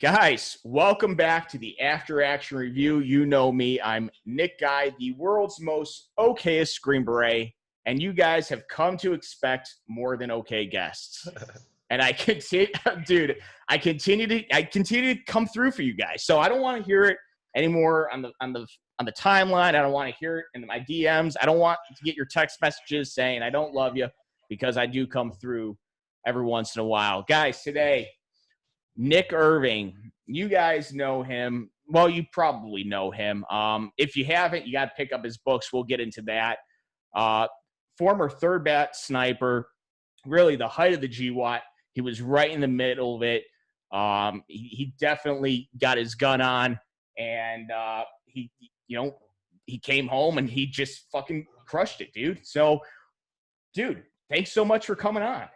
Guys, welcome back to the After Action Review. You know me. I'm Nick Guy, the world's most okayest Green Beret, and you guys have come to expect more than okay guests. And I continue, dude. I continue to come through for you guys. So I don't want to hear it anymore on the timeline. I don't want to hear it in my DMs. I don't want to get your text messages saying I don't love you, because I do come through every once in a while. Guys, today, Nick Irving, you guys know him. Well, you probably know him. If you haven't, you got to pick up his books. We'll get into that. Former third bat sniper, really the height of the GWAT. He was right in the middle of it. He definitely got his gun on, and he came home and he just fucking crushed it, dude. So, dude, thanks so much for coming on.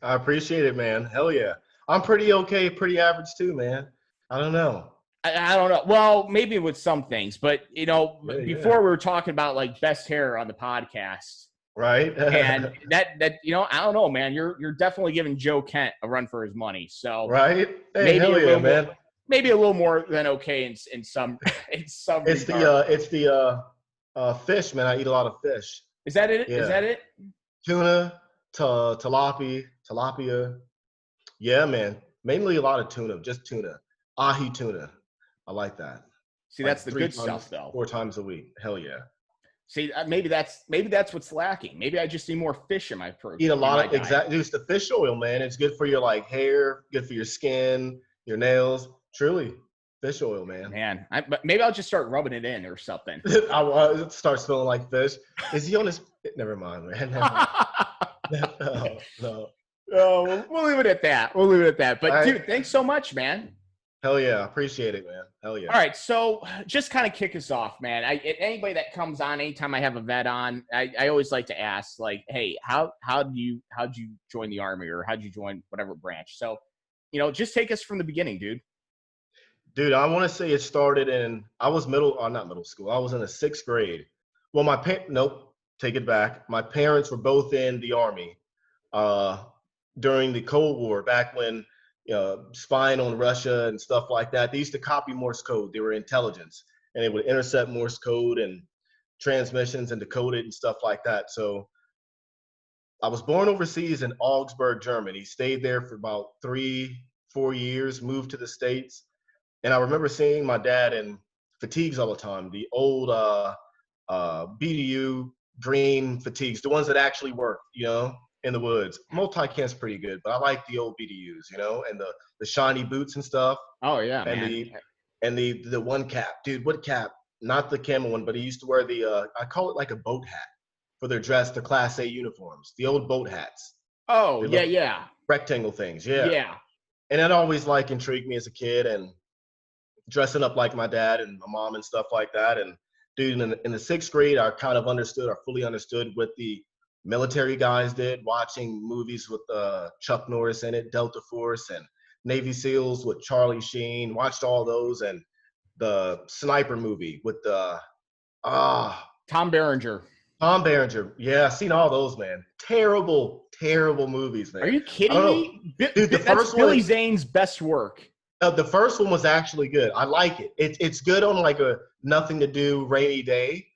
I appreciate it, man. Hell yeah. I'm pretty okay, pretty average too, man. I don't know. I don't know. Well, maybe with some things, but before we were talking about like best hair on the podcast, right? And that I don't know, man. You're definitely giving Joe Kent a run for his money. So right, hey, maybe hell yeah, man. Maybe a little more than okay in some. It's the fish, man. I eat a lot of fish. Is that it? Yeah. Is that it? Tuna, tilapia. Yeah, man. Mainly a lot of tuna, just tuna. Ahi tuna. I like that. See, that's the good stuff, though. 4 times a week. Hell yeah. See, maybe that's what's lacking. Maybe I just need more fish in my protein. Eat a lot of exactly. It's the fish oil, man. It's good for your like hair, good for your skin, your nails. Truly, fish oil, man. Man, maybe I'll just start rubbing it in or something. I start smelling like fish. Is he on his? Never mind, man. No. Oh, we'll leave it at that. But dude, thanks so much, man. Hell yeah, appreciate it, man. Hell yeah. All right, so just kind of kick us off, man. Anybody that comes on, anytime I have a vet on, I always like to ask, like, hey, how'd you join the Army, or how'd you join whatever branch? So, just take us from the beginning, dude. Dude, I want to say it started I was not middle school. I was in the 6th grade. Well, take it back. My parents were both in the Army. During the Cold War, back when spying on Russia and stuff like that, they used to copy Morse code. They were intelligence, and they would intercept Morse code and transmissions and decode it and stuff like that. So I was born overseas in Augsburg, Germany. Stayed there for about 3-4 years, moved to the States. And I remember seeing my dad in fatigues all the time, the old BDU green fatigues, the ones that actually work, in the woods. Multi-cam's pretty good, but I like the old BDUs, and the shiny boots and stuff. Oh yeah, and the one cap, dude. What cap? Not the camel one, but he used to wear the I call it like a boat hat for their dress, the Class A uniforms, the old boat hats. Oh yeah. Rectangle things, yeah. Yeah. And that always intrigued me as a kid, and dressing up like my dad and my mom and stuff like that. And dude, in the 6th grade, I kind of fully understood what the military guys did, watching movies with Chuck Norris in it, Delta Force, and Navy SEALs with Charlie Sheen. Watched all those, and the sniper movie with Tom Berenger. Yeah, seen all those, man. Terrible movies, man. Are you kidding me? Dude, that's Billy Zane's best work. The first one was actually good. I like it. It's good on like a nothing to do rainy day.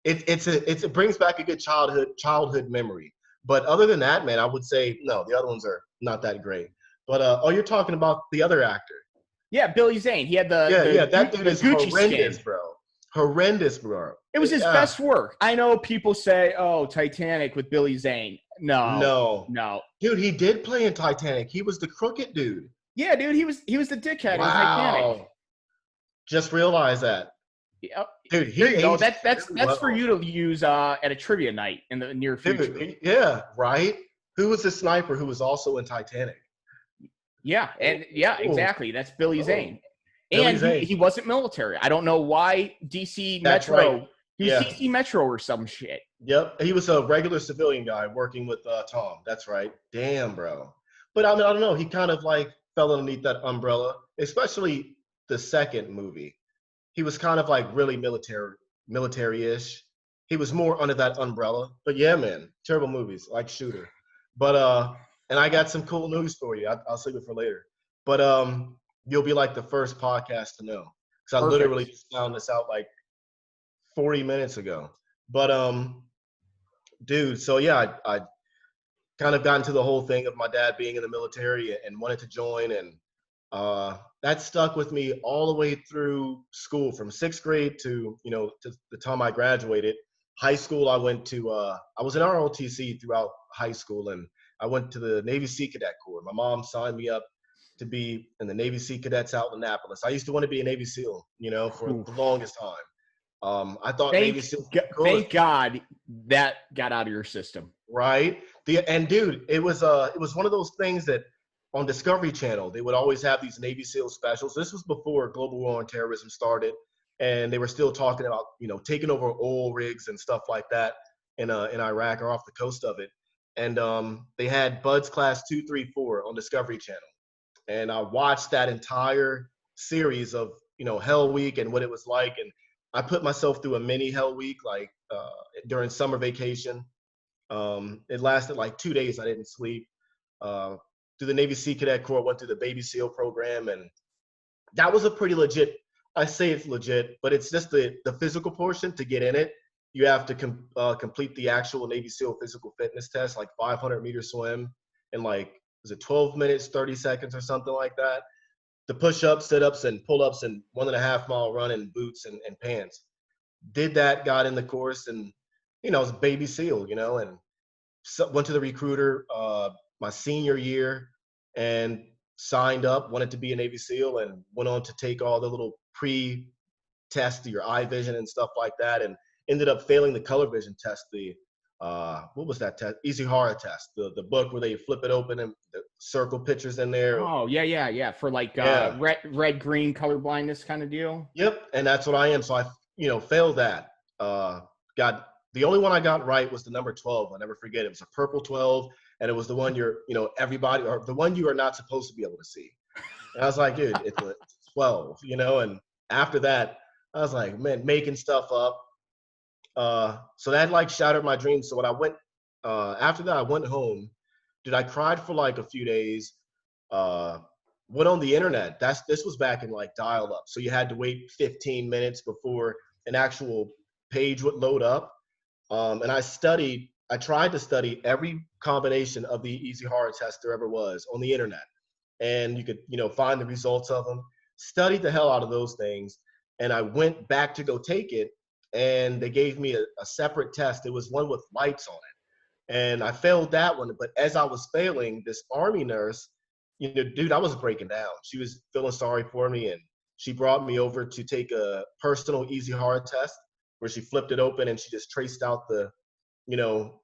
It brings back a good childhood memory. But other than that, man, I would say no. The other ones are not that great. But you're talking about the other actor. Yeah, Billy Zane. He had that dude is Gucci horrendous, skin. bro. Horrendous, bro. It was his best work. I know people say, "Oh, Titanic with Billy Zane." No. Dude, he did play in Titanic. He was the crooked dude. Yeah, dude, he was the dickhead in Titanic. Just realize that. Yep. Dude, that's for you to use at a trivia night in the near future. Dude, yeah, right. Who was the sniper who was also in Titanic? Yeah, exactly. That's Billy Zane. And he wasn't military. I don't know why DC Metro. Right. He was DC Metro or some shit. Yep, he was a regular civilian guy working with Tom. That's right. Damn, bro. But I don't know. He kind of fell underneath that umbrella, especially the second movie. He was kind of really military-ish. He was more under that umbrella. But yeah, man, terrible movies like Shooter. But and I got some cool news for you. I'll save it for later. But you'll be like the first podcast to know. Because I literally Perfect. just found this out like 40 minutes ago. But dude, so yeah, I kind of got into the whole thing of my dad being in the military and wanted to join, and that stuck with me all the way through school, from sixth grade to to the time I graduated. High school, I went to I was in ROTC throughout high school, and I went to the Navy Sea Cadet Corps. My mom signed me up to be in the Navy Sea Cadets out in Annapolis. I used to want to be a Navy SEAL, for the Oof. longest time. I thought Navy SEALs were cool. Thank God that got out of your system. Right? And dude, it was one of those things that on Discovery Channel they would always have these Navy SEAL specials. This was before global war on terrorism started, and they were still talking about taking over oil rigs and stuff like that in Iraq or off the coast of it. And they had Buds Class 234 on Discovery Channel, and I watched that entire series of Hell Week and what it was like, and I put myself through a mini Hell Week like during summer vacation. It lasted like 2 days. I didn't sleep. Through the Navy Sea Cadet Corps, went through the Baby SEAL program, and that was a pretty legit. I say it's legit, but it's just the physical portion to get in it. You have to complete the actual Navy SEAL physical fitness test, like 500-meter swim, in like, was it 12 minutes, 30 seconds, or something like that. The push-ups, sit-ups, and pull-ups, and 1.5-mile run in boots and pants. Did that, got in the course, and it was Baby SEAL, and went to the recruiter my senior year and signed up, wanted to be a Navy SEAL, and went on to take all the little pre-tests, your eye vision and stuff like that, and ended up failing the color vision test, the what was that test? Easy Horror test, the book where they flip it open and the circle pictures in there. Oh, yeah. For like Yeah. red green color blindness kind of deal. Yep, and that's what I am. So I, failed that. Got the only one I got right was the number 12. I'll never forget. It was a purple 12, and it was the one everybody, or the one you are not supposed to be able to see. And I was like, dude, it's a 12, And after that, I was like, man, making stuff up. So that like shattered my dreams. So when I went after that, I went home. Dude, I cried for like a few days. Went on the internet. This was back in like dial up, so you had to wait 15 minutes before an actual page would load up. And I tried to study every combination of the Easy Horror test there ever was on the internet, and you could find the results of them. Studied the hell out of those things, and I went back to go take it, and they gave me a separate test. It was one with lights on it, and I failed that one. But as I was failing, this Army nurse, dude, I was breaking down. She was feeling sorry for me, and she brought me over to take a personal Easy Horror test, where she flipped it open and she just traced out the,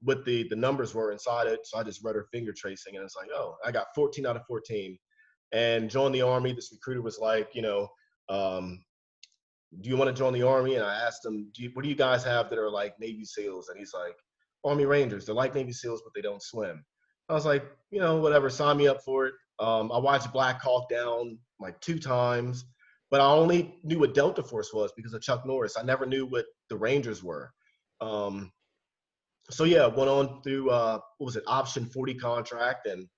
what the numbers were inside it. So I just read her finger tracing, and it's like, oh, I got 14 out of 14. And joined the Army. This recruiter was like, do you want to join the Army? And I asked him, what do you guys have that are like Navy SEALs? And he's like, Army Rangers. They're like Navy SEALs, but they don't swim. I was like, whatever, sign me up for it. I watched Black Hawk Down like 2 times, but I only knew what Delta Force was because of Chuck Norris. I never knew what the Rangers were. So yeah, went on through, what was it, Option 40 contract, and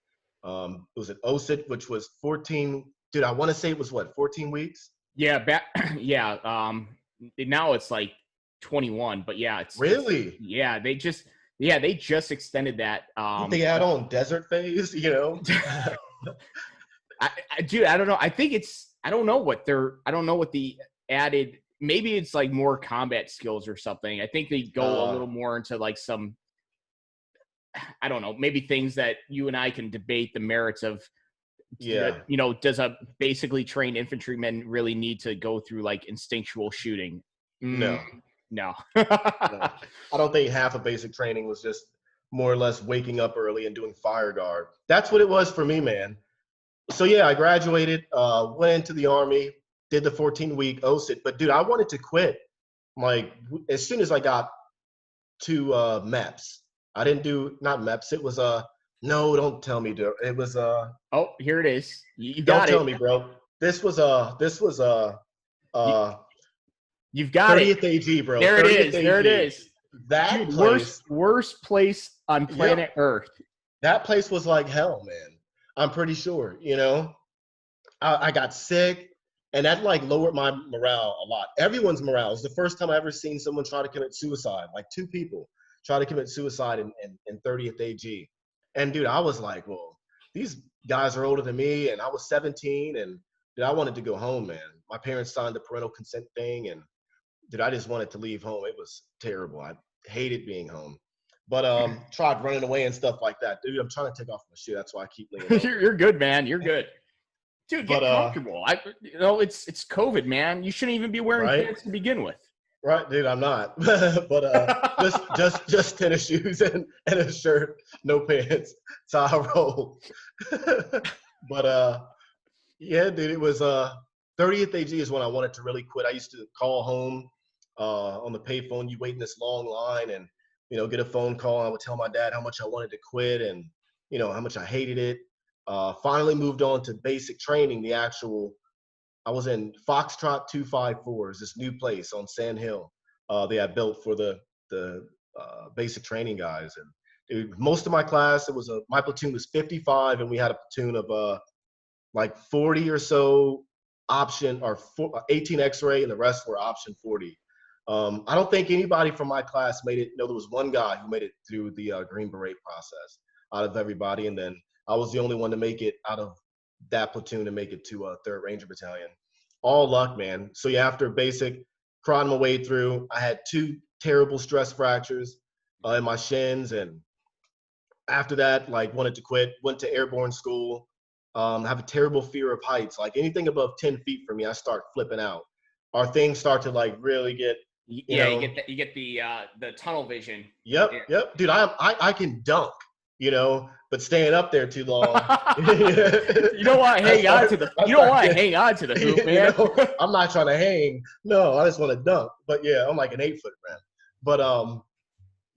it was an OSIT, which was 14. Dude, I want to say it was what, 14 weeks? Yeah, yeah. Now it's like 21, but yeah, Really? They just extended that. Did they add on desert phase? Dude, I don't know. I don't know what the added. Maybe it's like more combat skills or something. I think they go a little more into like some, I don't know, maybe things that you and I can debate the merits of. Yeah. Does a basically trained infantryman really need to go through like instinctual shooting? No. No. I don't think half of basic training was just more or less waking up early and doing fire guard. That's what it was for me, man. So yeah, I graduated, went into the Army, did the 14-week OSIT. But dude, I wanted to quit like as soon as I got to MEPS. I didn't do, not MEPS. It was no, don't tell me, dude. It was oh, here it is. You don't got tell it. me, bro. This was you've got 30th it. AG, bro. There it 30th is. AG. There it is. That Dude, place, worst place on planet Earth. that place was like hell, man. I'm pretty sure, I got sick, and that like lowered my morale a lot. Everyone's morale. It was the first time I ever seen someone try to commit suicide. Like 2 people try to commit suicide in 30th AG. And dude, I was like, well, these guys are older than me, and I was 17, and dude, I wanted to go home, man. My parents signed the parental consent thing, and dude, I just wanted to leave home. It was terrible. I hated being home. But tried running away and stuff like that. Dude, I'm trying to take off my shoe. That's why I keep leaning over. You're good, man. You're good. Dude, get But comfortable. It's COVID, man. You shouldn't even be wearing pants to begin with. Right, dude, I'm not. But just tennis shoes and a shirt, no pants. That's how I roll. But yeah, dude, it was 30th AG is when I wanted to really quit. I used to call home on the payphone. You wait in this long line and get a phone call. I would tell my dad how much I wanted to quit and how much I hated it. Finally moved on to basic training. I was in Foxtrot 254, is this new place on Sand Hill they had built for the basic training guys. And dude, most of my class, my platoon was 55, and we had a platoon of like 40 or so option or 18 X-ray, and the rest were option 40. I don't think anybody from my class made it. There was one guy who made it through the Green Beret process out of everybody, and then I was the only one to make it out of that platoon to make it to 3rd Ranger Battalion. All luck, man. So yeah, after basic, crawling my way through, I had 2 terrible stress fractures in my shins, and after that, like, wanted to quit. Went to airborne school. Have a terrible fear of heights. Like anything above 10 feet for me, I start flipping out. Our things start to like really get. You get the tunnel vision. Yep. Dude, I can dunk. But staying up there too long. You don't want to hang on to the hoop, man. I'm not trying to hang. No, I just want to dunk. But yeah, I'm like an 8-foot man. But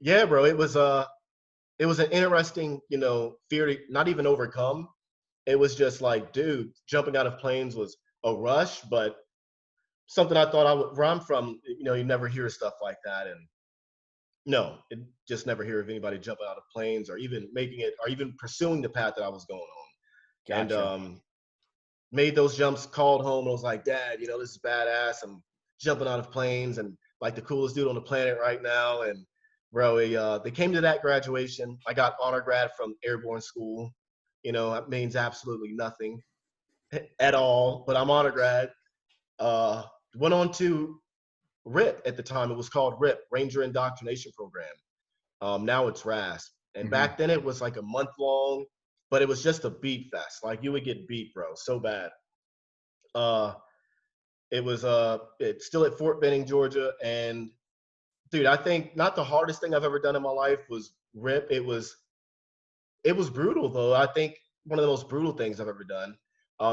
yeah, bro, it was an interesting, fear to not even overcome. It was just like, dude, jumping out of planes was a rush, but something I thought where I'm from, you never hear stuff like that. And no, it just never hear of anybody jumping out of planes or even making it or even pursuing the path that I was going on. Gotcha. And made those jumps, called home, and was like, Dad, this is badass. I'm jumping out of planes and like the coolest dude on the planet right now. And bro, they came to that graduation. I got honor grad from airborne school. That means absolutely nothing at all, but I'm honor grad. Went on to RIP at the time. It was called RIP, Ranger Indoctrination Program. Now it's RASP. And back then it was like a month long, but it was just a beat fest. Like you would get beat, bro, so bad. It's still at Fort Benning, Georgia. And dude, I think not the hardest thing I've ever done in my life was RIP. It was brutal though. I think one of the most brutal things I've ever done.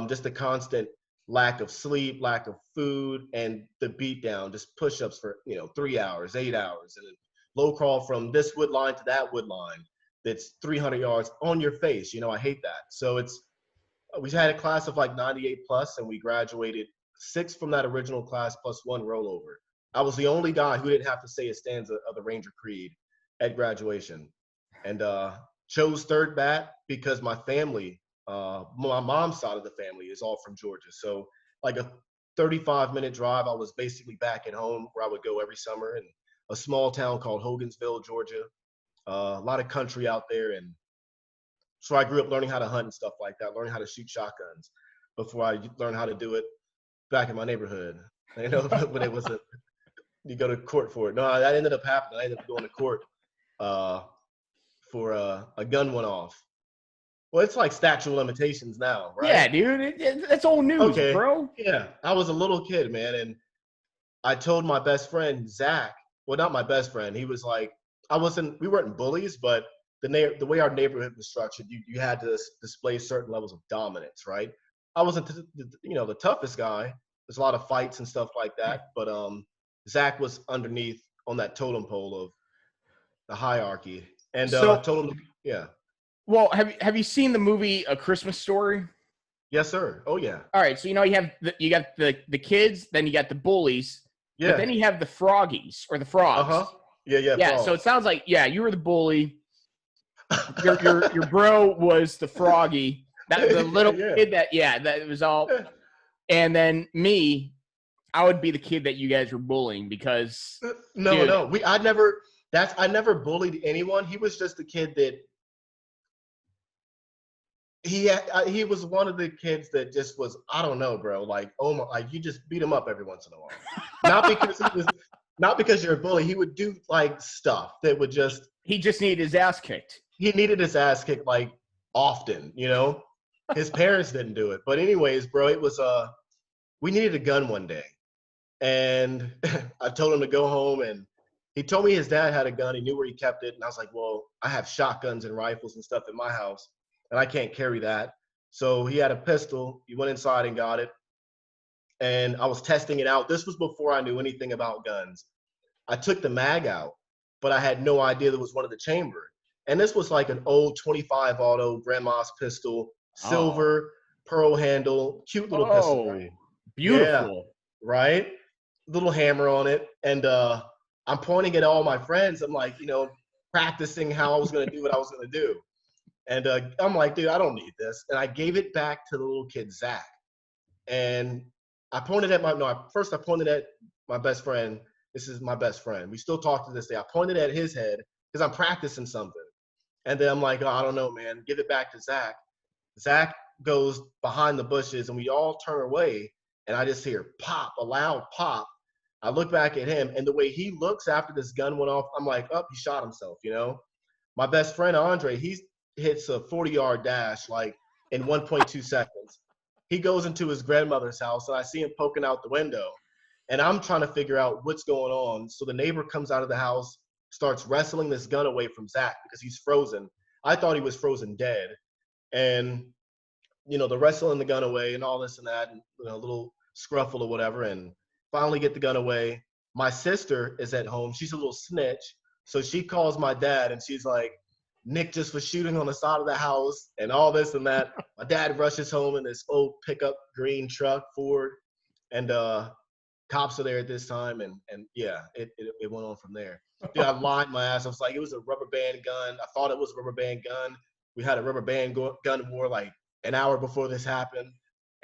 Just the constant lack of sleep, lack of food, and the beat down, just push-ups for 3 hours, 8 hours, and then low crawl from this wood line to that wood line that's 300 yards on your face. I hate that. So we had a class of like 98 plus, and we graduated 6 from that original class plus 1 rollover. I was the only guy who didn't have to say a stanza of the Ranger Creed at graduation, and chose 3rd Bat because my family, my mom's side of the family is all from Georgia. So like a 35-minute drive, I was basically back at home where I would go every summer in a small town called Hogansville, Georgia. A lot of country out there. And so I grew up learning how to hunt and stuff like that, learning how to shoot shotguns before I learned how to do it back in my neighborhood. When it wasn't, you go to court for it. No, that ended up happening. I ended up going to court for a gun went off. Well, it's like statute of limitations now, right? Yeah, dude. That's old news, bro. Yeah. I was a little kid, man. And I told my best friend, Zach, well, not my best friend. He was like, we weren't bullies, but the way our neighborhood was structured, you had to display certain levels of dominance, right? I wasn't, the toughest guy. There's a lot of fights and stuff like that. But Zach was underneath on that totem pole of the hierarchy. And told him, yeah. Well, have you seen the movie A Christmas Story? Yes, sir. Oh, yeah. All right. So you got the kids, then you got the bullies, but then you have the froggies or the frogs. Yeah. Frogs. So it sounds like you were the bully. Your bro was the froggy. That the little Yeah. kid that was all. And then me, I would be the kid that you guys were bullying because, No, dude, no. I never bullied anyone. He was just a kid that he was one of the kids that just was, I don't know, bro. Like, oh my, like you just beat him up every once in a while. Not because you're a bully. He would do like stuff that would just he just needed his ass kicked. he needed his ass kicked like often, you know. His parents didn't do it. But anyways, bro, it was we needed a gun one day. And I told him to go home, and he told me his dad had a gun. He knew where he kept it. And I was like, well, I have shotguns and rifles and stuff in my house, and I can't carry that. So he had a pistol. He went inside and got it. And I was testing it out. This was before I knew anything about guns. I took the mag out, but I had no idea there was one in the chamber. And this was like an old 25 auto grandma's pistol, silver, pearl handle, cute little pistol. Right? Beautiful. Yeah, right? Little hammer on it. And I'm pointing at all my friends. I'm like, practicing how I was going to do what I was going to do. And I'm like, dude, I don't need this. And I gave it back to the little kid, Zach. And I pointed at first I pointed at my best friend. This is my best friend. We still talk to this day. I pointed at his head because I'm practicing something. And then I'm like, oh, I don't know, man. Give it back to Zach. Zach goes behind the bushes, and we all turn away. And I just hear pop, a loud pop. I look back at him, and the way he looks after this gun went off, I'm like, oh, he shot himself, My best friend, Andre, he hits a 40-yard dash like in 1.2 seconds. He goes into his grandmother's house, and I see him poking out the window. And I'm trying to figure out what's going on. So the neighbor comes out of the house, starts wrestling this gun away from Zach because he's frozen. I thought he was frozen dead. And, the wrestling the gun away and all this and that, and, a little scruffle or whatever, and finally get the gun away. My sister is at home. She's a little snitch. So she calls my dad, and she's like, Nick just was shooting on the side of the house and all this and that. My dad rushes home in this old pickup green truck, Ford, and cops are there at this time, and yeah, it went on from there. Dude, I lied my ass. I was like, it was a rubber band gun. I thought it was a rubber band gun. We had a rubber band gun war like an hour before this happened,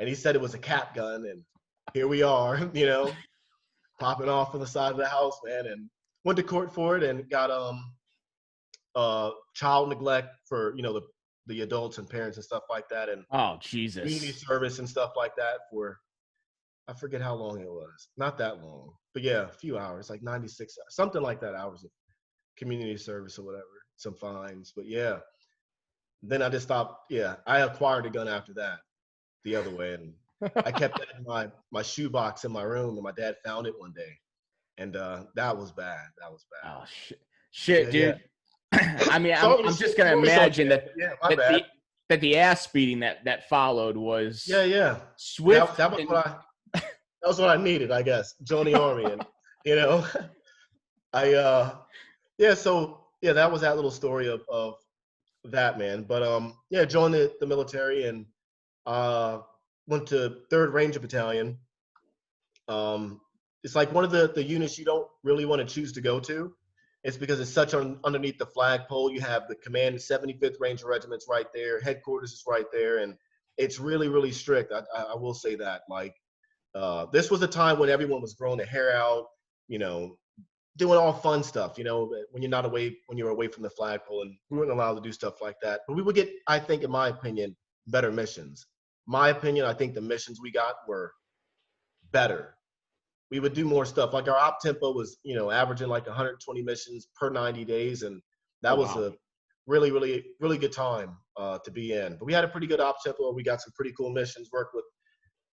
and he said it was a cap gun, and here we are, popping off on the side of the house, man, and went to court for it and got child neglect for the adults and parents and stuff like that, and Jesus, community service and stuff like that for I forget how long it was. Not that long, but yeah, a few hours, like 96, something like that, hours of community service or whatever, some fines. But yeah, then I just stopped. Yeah, I acquired a gun after that the other way, and I kept that in my shoebox in my room, and my dad found it one day, and that was bad. That was bad. Oh shit, yeah, dude. Yeah. I mean, I'm just gonna sorry, imagine that the ass beating that followed was swift. That was what I needed, I guess. Join the army, and that was that little story of that, man. But joined the military and went to 3rd Ranger Battalion. It's like one of the units you don't really want to choose to go to. It's because it's such underneath the flagpole. You have the command 75th Ranger Regiment's right there. Headquarters is right there. And it's really, really strict. I will say that. Like, this was a time when everyone was growing their hair out, doing all fun stuff, when you're away from the flagpole, and we weren't allowed to do stuff like that. But we would get, I think, in my opinion, better missions. My opinion, I think the missions we got were better. We would do more stuff. Like our op tempo was, averaging like 120 missions per 90 days. And that was a really, really, really good time to be in. But we had a pretty good op tempo. We got some pretty cool missions, worked with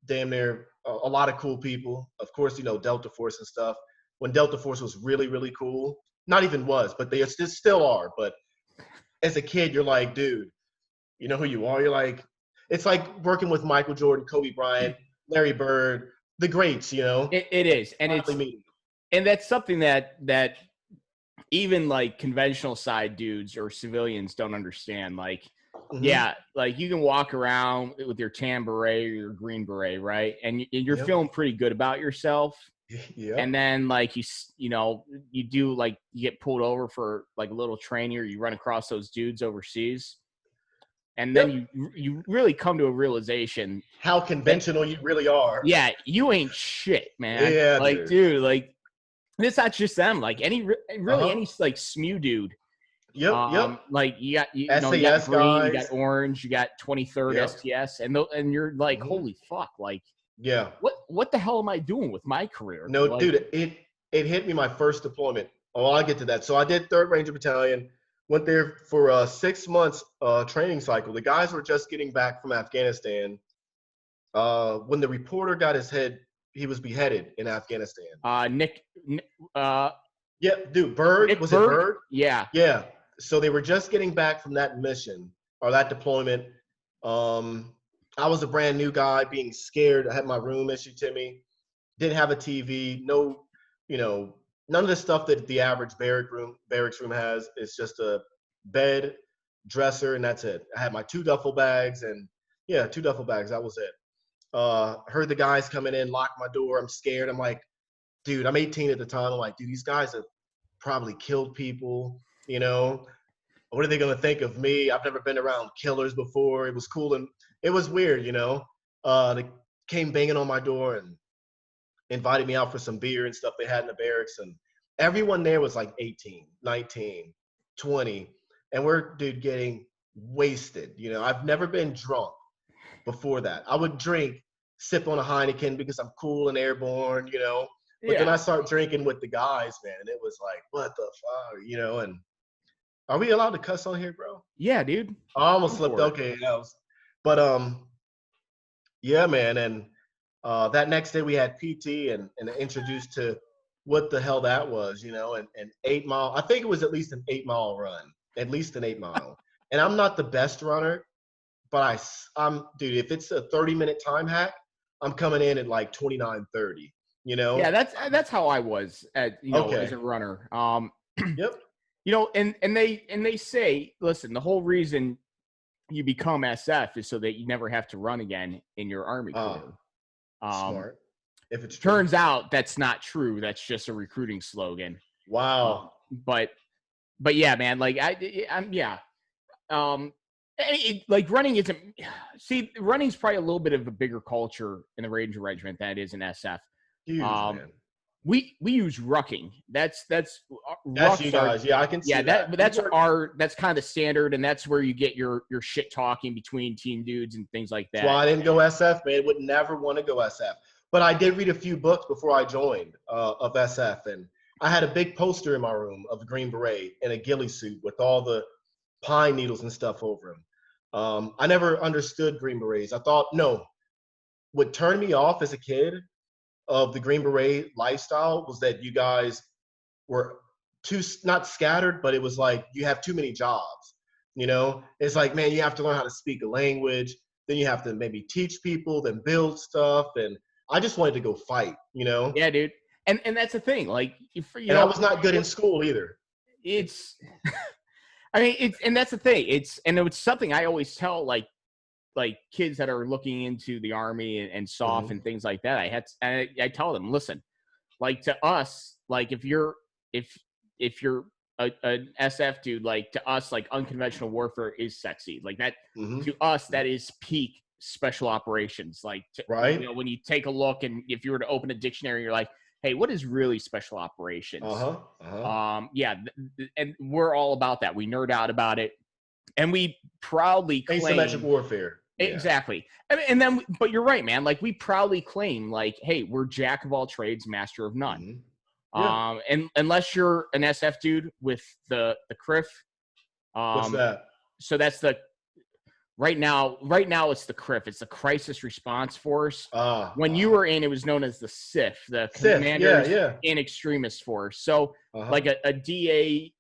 damn near a lot of cool people. Of course, Delta Force and stuff. When Delta Force was really, really cool, not even was, but they still are. But as a kid, you're like, dude, you know who you are? You're like, it's like working with Michael Jordan, Kobe Bryant, Larry Bird, the greats, It is. And that's something that even like conventional side dudes or civilians don't understand. Like, yeah, like you can walk around with your tan beret or your green beret, right? And you're feeling pretty good about yourself. Yeah. And then like you do like you get pulled over for like a little training, or you run across those dudes overseas. And then you really come to a realization how conventional you really are. Yeah, you ain't shit, man. Yeah, like, dude, like, it's not just them. Like, any like SMU dude. Yep. Like, you got you got SAS green, guys. you got orange, you got 23rd STS, and you're like, holy fuck, like, yeah, what the hell am I doing with my career? no, Like, dude, it hit me my first deployment. Oh, I'll get to that. So I did 3rd Ranger Battalion, went there for a 6 months training cycle. The guys were just getting back from Afghanistan. When the reporter got his head, he was beheaded in Afghanistan. Nick, yeah, dude, Berg, Nick was Berg? it Berg? Yeah. So they were just getting back from that mission or that deployment. I was a brand new guy, being scared. I had my room issued to me, didn't have a TV, no, none of the stuff that the average barracks room has. It's just a bed, dresser, and that's it. I had my 2 duffel bags, and 2 duffel bags. That was it. Heard the guys coming in, locked my door. I'm scared. I'm like, dude, I'm 18 at the time. I'm like, dude, these guys have probably killed people. What are they going to think of me? I've never been around killers before. It was cool, and it was weird. They came banging on my door and invited me out for some beer and stuff they had in the barracks, and everyone there was like 18, 19, 20, and we're, dude, getting wasted. I've never been drunk before that. I would drink, sip on a Heineken because I'm cool and airborne, but then I start drinking with the guys, man, and it was like, what the fuck, and are we allowed to cuss on here, bro? Yeah, dude. I almost slipped. Okay, but yeah, man, and that next day we had PT and introduced to what the hell that was, and 8 mile. I think it was at least an 8 mile run, at least an 8 mile. And I'm not the best runner, but I'm, dude, if it's a 30-minute time hack, I'm coming in at like 29:30. Yeah, that's how I was as a runner. Yep. And they say, listen, the whole reason you become SF is so that you never have to run again in your Army career. Smart. If it's true. Turns out that's not true. That's just a recruiting slogan. Wow. But yeah, man, like like running isn't. See, running's probably a little bit of a bigger culture in the Ranger Regiment than it is in SF. Huge, man. We use rucking. That's you guys. I can see that. That's kind of the standard, and that's where you get your shit talking between team dudes and things like that. That's why I didn't go SF, man. Would never want to go SF. But I did read a few books before I joined of SF, and I had a big poster in my room of the Green Beret in a ghillie suit with all the pine needles and stuff over him. I never understood Green Berets. I thought, what turned me off as a kid of the Green Beret lifestyle was that you guys were not scattered, but it was like you have too many jobs. It's like, man, you have to learn how to speak a language, then you have to maybe teach people, then build stuff, and I just wanted to go fight. Yeah, dude. And that's the thing. Like, I was not good in school either. It's, I mean, and that's the thing. It's something I always tell like kids that are looking into the Army and SOF and things like that. I tell them, listen, like, to us, like, if you're an SF dude, like, to us, like, unconventional warfare is sexy. Like, that to us, that is peak special operations. Like, right? When you take a look, and if you were to open a dictionary, you're like, hey, what is really special operations? Yeah, and we're all about that. We nerd out about it, and we proudly claim asymmetric warfare. Exactly. And then, but you're right, man. Like, we proudly claim, like, hey, we're jack of all trades, master of none. And unless you're an SF dude with the CRIF. What's that? So that's right now it's the CRIF. It's the Crisis Response Force. When you were in, it was known as the CIF, the Commanders in Extremis Force. So like a DA,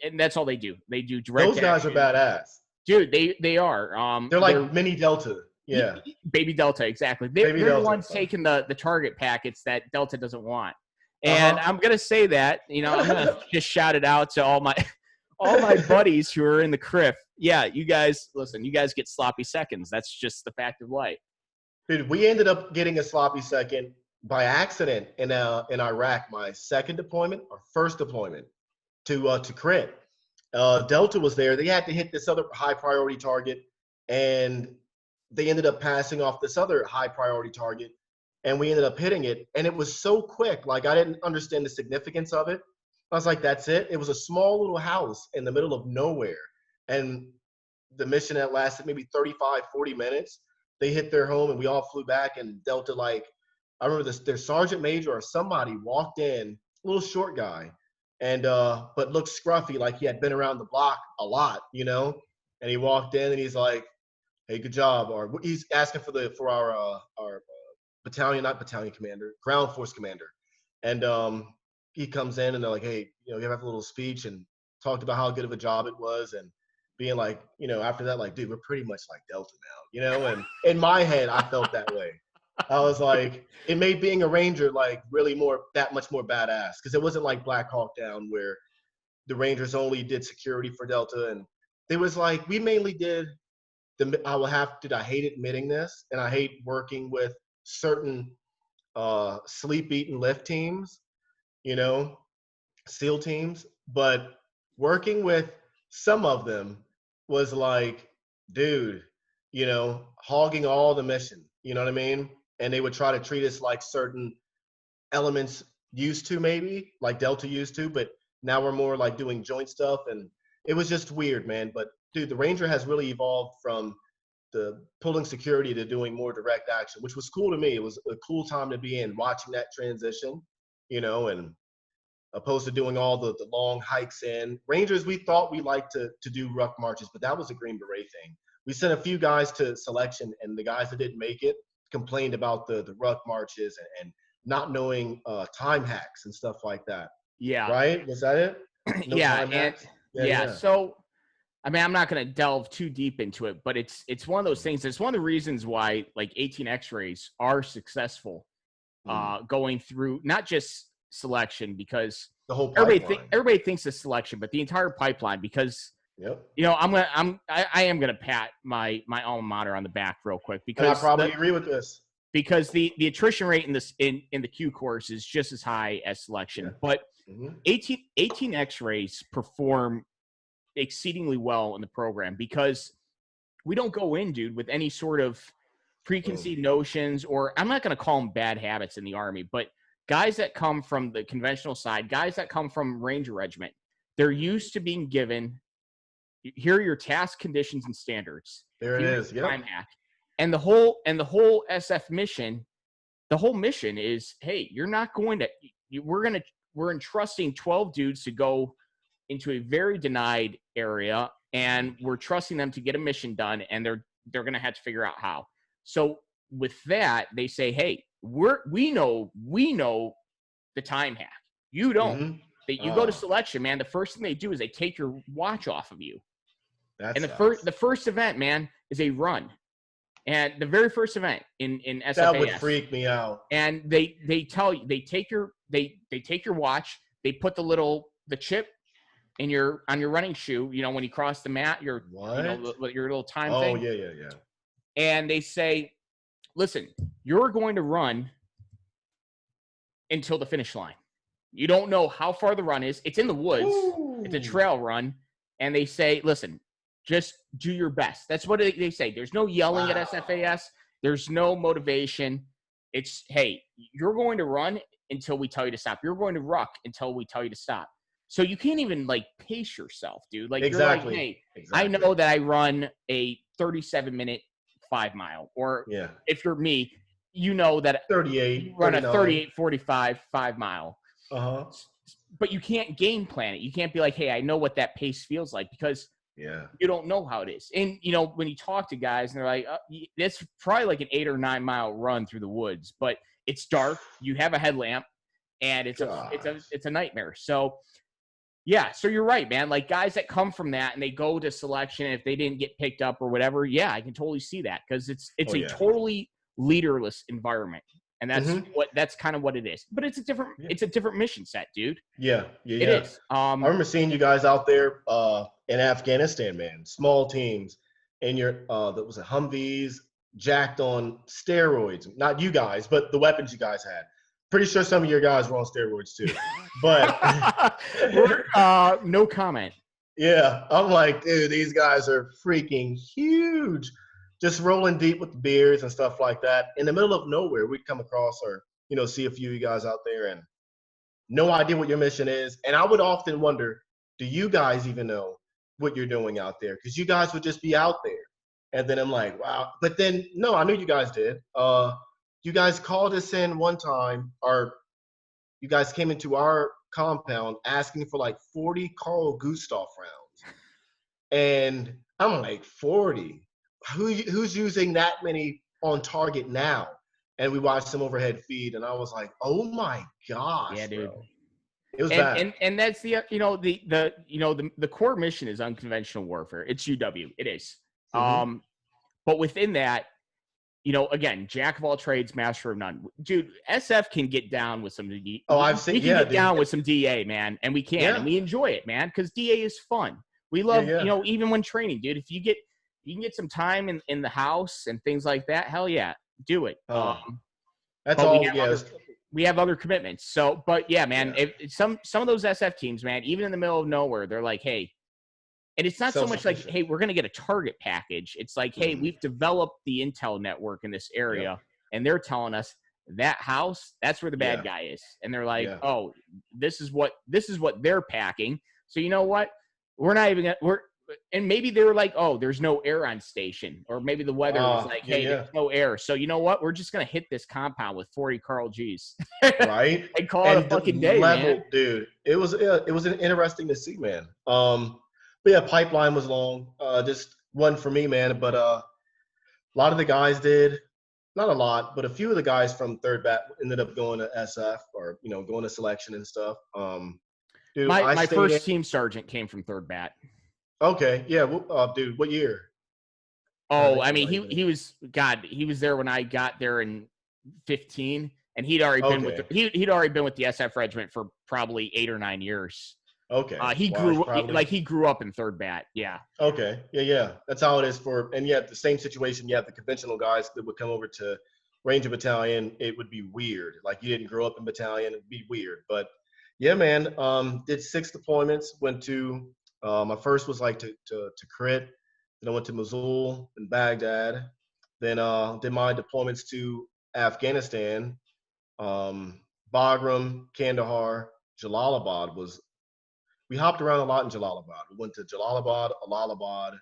and that's all they do. They do direct Those guys action. are badass. Dude, they are. They're like mini Delta. Yeah. Baby Delta, exactly. They're the ones taking the target packets that Delta doesn't want. And I'm going to say that, I'm going to just shout it out to all my buddies who are in the CRIF. Yeah, you guys, listen, you guys get sloppy seconds. That's just the fact of life. Dude, we ended up getting a sloppy second by accident in Iraq, my second deployment or first deployment to crit. Delta was there. They had to hit this other high priority target. and they ended up passing off this other high priority target, and we ended up hitting it, and it was so quick. Like, I didn't understand the significance of it. I was like, that's it. It was a small little house in the middle of nowhere, and the mission that lasted maybe 35, 40 minutes. They hit their home, and we all flew back. And Delta, like, I remember this, their sergeant major or somebody walked in, a little short guy, and but looked scruffy, like he had been around the block a lot, you know. And he walked in, and he's like, "Hey, good job," or he's asking for our battalion, not battalion commander, ground force commander, and he comes in, and they're like, "Hey, you know, you have a little speech," and talked about how good of a job it was, and being like, you know, after that, like, dude, we're pretty much like Delta now, you know. And in my head, I felt that way. I was like, it made being a Ranger like really that much more badass, because it wasn't like Black Hawk Down where the Rangers only did security for Delta, and it was like we mainly did I hate admitting this, and I hate working with certain sleep, eat, and lift teams, you know, SEAL teams, but working with some of them was like, dude, you know, hogging all the mission, you know what I mean? And they would try to treat us like certain elements used to, maybe like Delta used to, but now we're more like doing joint stuff. And it was just weird, man. But dude, the Ranger has really evolved from the pulling security to doing more direct action, which was cool to me. It was a cool time to be in, watching that transition, you know, and opposed to doing all the long hikes in. Rangers, we thought we liked to do ruck marches, but that was a Green Beret thing. We sent a few guys to selection, and the guys that didn't make it complained about the ruck marches and not knowing time hacks and stuff like that. Yeah. Right? Was that it? No time hacks? Yeah. So, I mean, I'm not going to delve too deep into it, but it's one of those things. It's one of the reasons why like 18 X-rays are successful going through not just selection, because the whole everybody thinks of selection, but the entire pipeline, because you know, I am gonna pat my alma mater on the back real quick, because and I probably agree with this, because the attrition rate in the Q course is just as high as selection, but 18 X-rays perform exceedingly well in the program, because we don't go in, dude, with any sort of preconceived notions, or I'm not going to call them bad habits in the Army, but guys that come from the conventional side, guys that come from Ranger Regiment, they're used to being given, here are your task conditions and standards. There it is. Time hack. And the whole SF mission, the whole mission is, hey, you're not going to, we're entrusting 12 dudes to go into a very denied area, and we're trusting them to get a mission done, and they're going to have to figure out how. So with that, they say, hey, we know the time hack. You don't. You go to selection, man. The first thing they do is they take your watch off of you. The first event, man, is a run. And the very first event in SFAS, that would freak me out. And they tell you, they take your watch, they put the chip on your running shoe, you know, when you cross the mat, your little time thing. Oh, yeah. And they say, listen, you're going to run until the finish line. You don't know how far the run is. It's in the woods. Ooh. It's a trail run. And they say, listen, just do your best. That's what they say. There's no yelling at SFAS. There's no motivation. It's, hey, you're going to run until we tell you to stop. You're going to ruck until we tell you to stop. So you can't even like pace yourself, dude. Like, exactly. You're like, hey, I know that I run a 37-minute 5 mile, or if you're me, you know that 38, you run 39. A 38:45 5 mile. But you can't game plan it. You can't be like, hey, I know what that pace feels like, because you don't know how it is. And you know, when you talk to guys and they're like, it's probably like an 8 or 9 mile run through the woods, but it's dark. You have a headlamp, and it's a nightmare. So yeah, so you're right, man. Like guys that come from that and they go to selection, if they didn't get picked up or whatever, I can totally see that, because it's a totally leaderless environment, and that's kind of what it is. That it's a different mission set, dude. Yeah. It is. I remember seeing you guys out there in Afghanistan, man. Small teams, and that was Humvees, jacked on steroids. Not you guys, but the weapons you guys had. Pretty sure some of your guys were on steroids too, but no comment. Yeah, I'm like, dude, these guys are freaking huge. Just rolling deep with the beers and stuff like that. In the middle of nowhere, we'd come across or, see a few of you guys out there and no idea what your mission is. And I would often wonder, do you guys even know what you're doing out there? Because you guys would just be out there. And then I'm like, wow. But then, no, I knew you guys did. You guys called us in one time, or you guys came into our compound asking for like 40 Carl Gustav rounds. And I'm like, 40? Who's using that many on target now? And we watched some overhead feed, and I was like, oh my gosh, Yeah, dude. bro. It was And, bad. and that's the core mission is unconventional warfare. It's UW. It is. Mm-hmm. But within that, again, jack of all trades, master of none. Dude, SF can get down with some Oh, I've seen, we can yeah, get dude. down with some DA, man, and we can, Yeah. and we enjoy it, man, because DA is fun. We love, Yeah. even when training, dude. If you can get some time in the house and things like that, hell yeah, do it. That's But all. Yeah. we have other commitments. So, but yeah, man, Yeah. if some of those SF teams, man, even in the middle of nowhere, they're like, hey, and it's not so much like, hey, we're going to get a target package. It's like, hey, we've developed the intel network in this area, and they're telling us that house, that's where the bad guy is. And they're like, oh, this is what they're packing. So you know what? We're not even gonna, and maybe they were like, oh, there's no air on station, or maybe the weather was like, hey, there's no air. So you know what? We're just gonna hit this compound with 40 Carl G's, right? and call it a fucking day, man. Dude. It was interesting to see, man. But yeah, pipeline was long. Just one for me, man. But a lot of the guys did, not a lot, but a few of the guys from third bat ended up going to SF or going to selection and stuff. Dude, my first team sergeant came from third bat. Okay, yeah, dude, what year? Oh, I mean, he was there when I got there in 15, and he'd already been with he'd already been with the SF regiment for probably 8 or 9 years. Okay, he grew up in third bat. Yeah. Okay, yeah, that's how it is and yet the same situation. You have the conventional guys that would come over to Ranger Battalion. It would be weird. Like you didn't grow up in battalion, it'd be weird. But yeah, man, did 6 deployments. Went to my first was like to Crit. Then I went to Mosul and Baghdad. Then did my deployments to Afghanistan, Bagram, Kandahar, Jalalabad was. We hopped around a lot in Jalalabad. We went to Jalalabad, Allahabad, a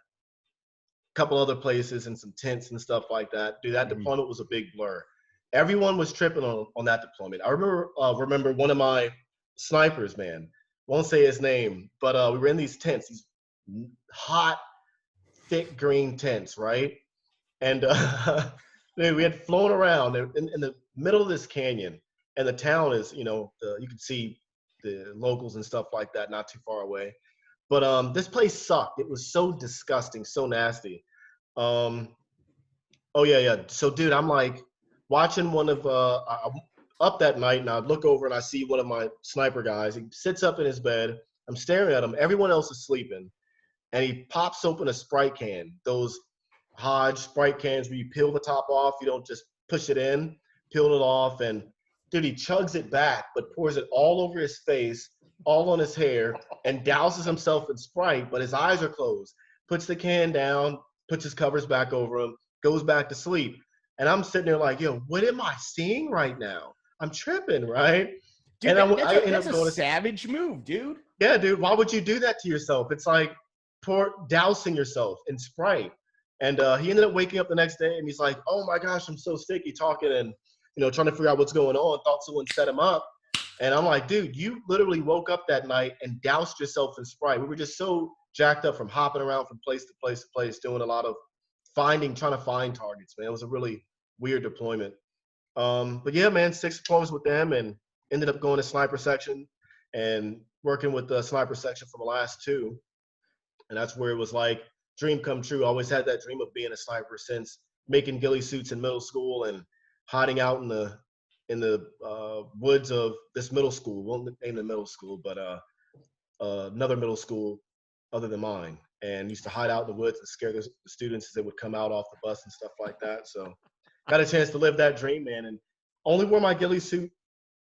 couple other places, and some tents and stuff like that. Dude, that deployment was a big blur. Everyone was tripping on that deployment. I remember one of my snipers, man. Won't say his name, but we were in these tents, these hot, thick green tents, right? And dude, we had flown around in the middle of this canyon, and the town is, you can see the locals and stuff like that not too far away. But this place sucked. It was so disgusting, so nasty. Oh yeah. So dude, I'm like watching one of I'm up that night, and I look over and I see one of my sniper guys. He sits up in his bed. I'm staring at him. Everyone else is sleeping, and he pops open a Sprite can. Those Hodge Sprite cans where you peel the top off. You don't just push it in. Peel it off, and dude, he chugs it back, but pours it all over his face, all on his hair, and douses himself in Sprite, but his eyes are closed. Puts the can down, puts his covers back over him, goes back to sleep. And I'm sitting there like, yo, what am I seeing right now? I'm tripping, right? Dude, that's a savage move, dude. Yeah, dude, why would you do that to yourself? It's like dousing yourself in Sprite. And he ended up waking up the next day, and he's like, oh my gosh, I'm so sticky, talking and trying to figure out what's going on. Thought someone set him up. And I'm like, dude, you literally woke up that night and doused yourself in Sprite. We were just so jacked up from hopping around from place to place to place, doing a lot of trying to find targets, man. It was a really weird deployment. But yeah, man, 6 deployments with them, and ended up going to sniper section and working with the sniper section for the last 2. And that's where it was like dream come true. I always had that dream of being a sniper since making ghillie suits in middle school and hiding out in the woods of this middle school. Won't name the middle school, but another middle school other than mine, and used to hide out in the woods and scare the students as they would come out off the bus and stuff like that. So got a chance to live that dream, man, and only wore my ghillie suit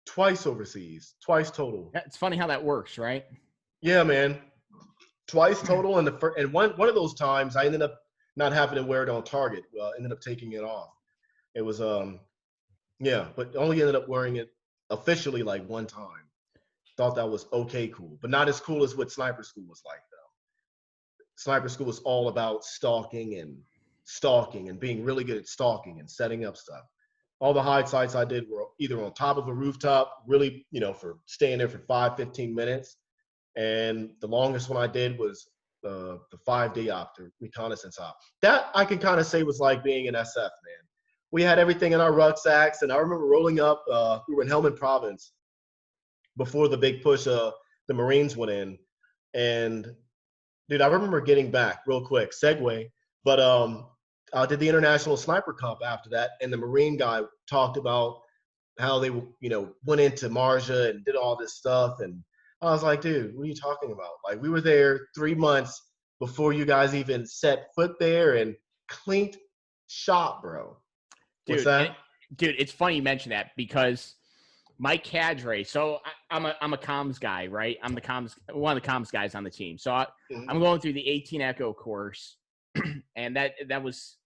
twice overseas, twice total. It's funny how that works, right? Yeah, man. twice total. And one of those times I ended up not having to wear it on target. Ended up taking it off. It was yeah, but only ended up wearing it officially like one time. Thought that was okay, cool, but not as cool as what sniper school was like though. Sniper school was all about stalking and being really good at stalking and setting up stuff. All the hide sites I did were either on top of a rooftop, really, for staying there for 5-15 minutes. And the longest one I did was the 5-day op, the reconnaissance op. That I can kind of say was like being an SF, man. We had everything in our rucksacks, and I remember rolling up. We were in Helmand Province before the big push. The Marines went in, and dude, I remember getting back real quick. Segue, but I did the international sniper comp after that, and the Marine guy talked about how they went into Marja and did all this stuff, and I was like, dude, what are you talking about? Like, we were there 3 months before you guys even set foot there, and cleaned shop, bro. What's that? Dude, it's funny you mention that because my cadre. So I'm a comms guy, right? I'm one of the comms guys on the team. So I'm going through the 18 Echo course, and that was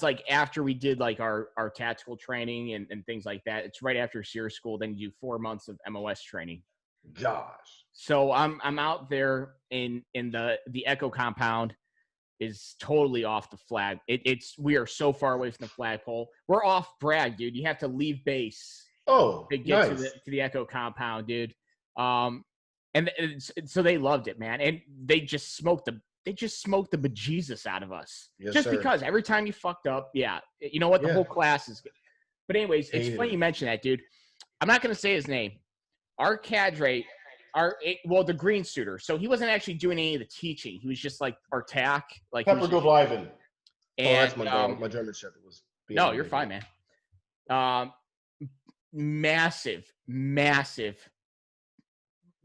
like after we did like our tactical training and things like that. It's right after SEER school. Then you do 4 months of MOS training. Gosh. So I'm out there in the Echo compound. Is totally off the flag. We are so far away from the flagpole. We're off Bragg, dude. You have to leave base. To get to the Echo compound, dude. So they loved it, man. And they just smoked the bejesus out of us. Yes, just sir. because every time you fucked up, yeah. You know what? The whole class is good. But anyways, it's funny you mention that, dude. I'm not gonna say his name. Our cadre, the green suitor. So he wasn't actually doing any of the teaching. He was just like our TAC. Like Pepper go Ivan. And that's my dog. My German Shepherd was. No, you're fine, man. Massive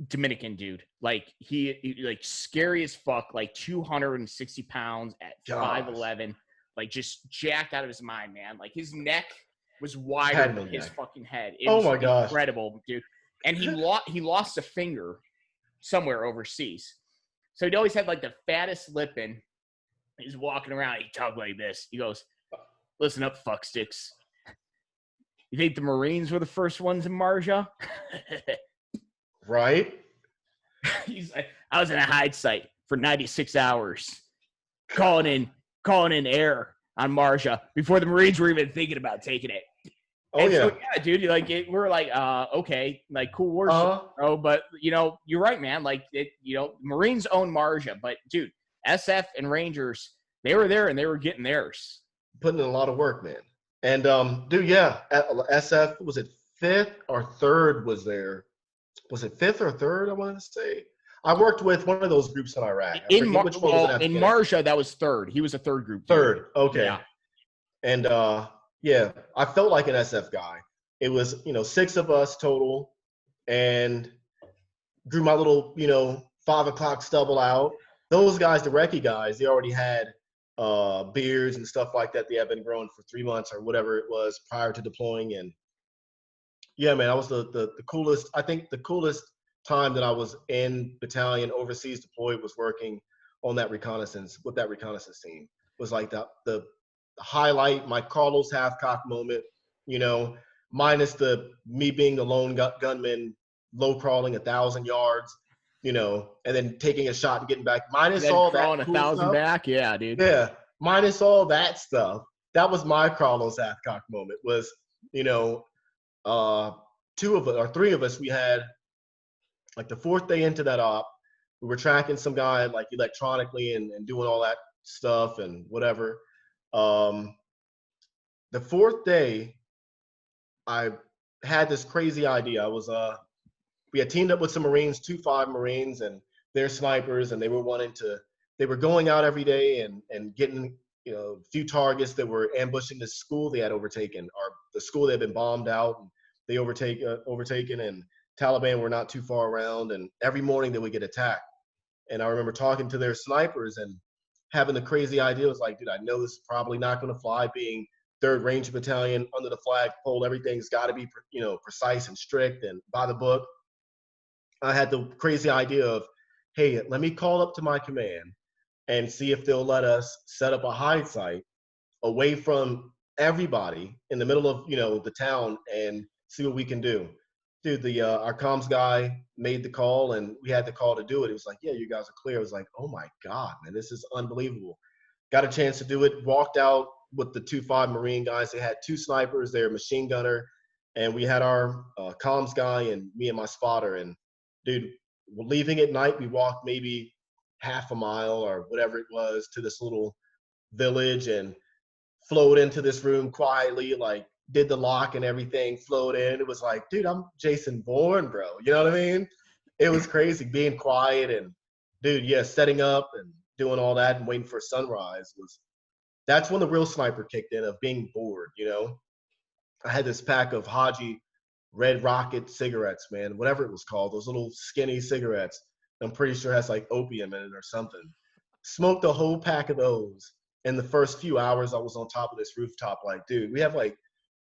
Dominican dude. Like he like scary as fuck. Like 260 pounds at 5'11". Like just jacked out of his mind, man. Like his neck was wider than his fucking head. It was my gosh, incredible, dude. And he lost a finger somewhere overseas. So he'd always had like the fattest lip in. He's walking around. He talked like this. He goes, "Listen up, fucksticks. You think the Marines were the first ones in Marja?" Right? He's like, "I was in a hide site for 96 hours, calling in air on Marja before the Marines were even thinking about taking it." So, yeah, dude. Like we're like, okay, like cool war, bro. But you're right, man. Like Marines own Marja, but dude, SF and Rangers, they were there and they were getting theirs. Putting in a lot of work, man. And dude, yeah, SF, was it 5th or 3rd was there? Was it 5th or 3rd? I wanted to say. I worked with one of those groups in Iraq. In Marja, that was 3rd. He was a 3rd group. 3rd, okay. Yeah. And yeah, I felt like an SF guy. It was 6 of us total, and grew my little 5 o'clock stubble out. Those guys, the recce guys, they already had beards and stuff like that. They had been growing for 3 months or whatever it was prior to deploying. And yeah, man, I was the coolest. I think the coolest time that I was in battalion overseas deployed was working on that reconnaissance with that reconnaissance team. It was like the highlight, my Carlos half-cock moment, minus me being the lone gunman, low crawling 1,000 yards, and then taking a shot and getting back. Minus all that cool 1,000 stuff. back, yeah, dude. Yeah, minus all that stuff. That was my Carlos half-cock moment. Was 2 of us or 3 of us. We had like the 4th day into that op. We were tracking some guy like electronically and doing all that stuff and whatever. The 4th day, I had this crazy idea. We had teamed up with some Marines, 2-5 Marines, and they're snipers, and they were going out every day and getting, a few targets that were ambushing the school they had overtaken, or the school that had been bombed out, and they overtaken, and Taliban were not too far around, and every morning they would get attacked. And I remember talking to their snipers and having the crazy idea. Was like, dude, I know this is probably not going to fly, being 3rd Ranger Battalion under the flagpole. Everything's got to be, precise and strict and by the book. I had the crazy idea of hey, let me call up to my command and see if they'll let us set up a hide site away from everybody in the middle of, the town and see what we can do. Dude, our comms guy made the call and we had the call to do it. It was like, yeah, you guys are clear. I was like, oh my God, man, this is unbelievable. Got a chance to do it, walked out with the 2-5 Marine guys. They had 2 snipers, they're a machine gunner, and we had our comms guy and me and my spotter. And dude, leaving at night, we walked maybe half a mile or whatever it was to this little village and flowed into this room quietly, like did the lock and everything, flowed in. It was like, dude, I'm Jason Bourne, bro. You know what I mean? It was crazy being quiet and, dude, yeah, setting up and doing all that and waiting for sunrise that's when the real sniper kicked in of being bored, I had this pack of Haji Red Rocket cigarettes, man, whatever it was called, those little skinny cigarettes. I'm pretty sure it has like opium in it or something. Smoked a whole pack of those. In the first few hours I was on top of this rooftop, like, dude, we have like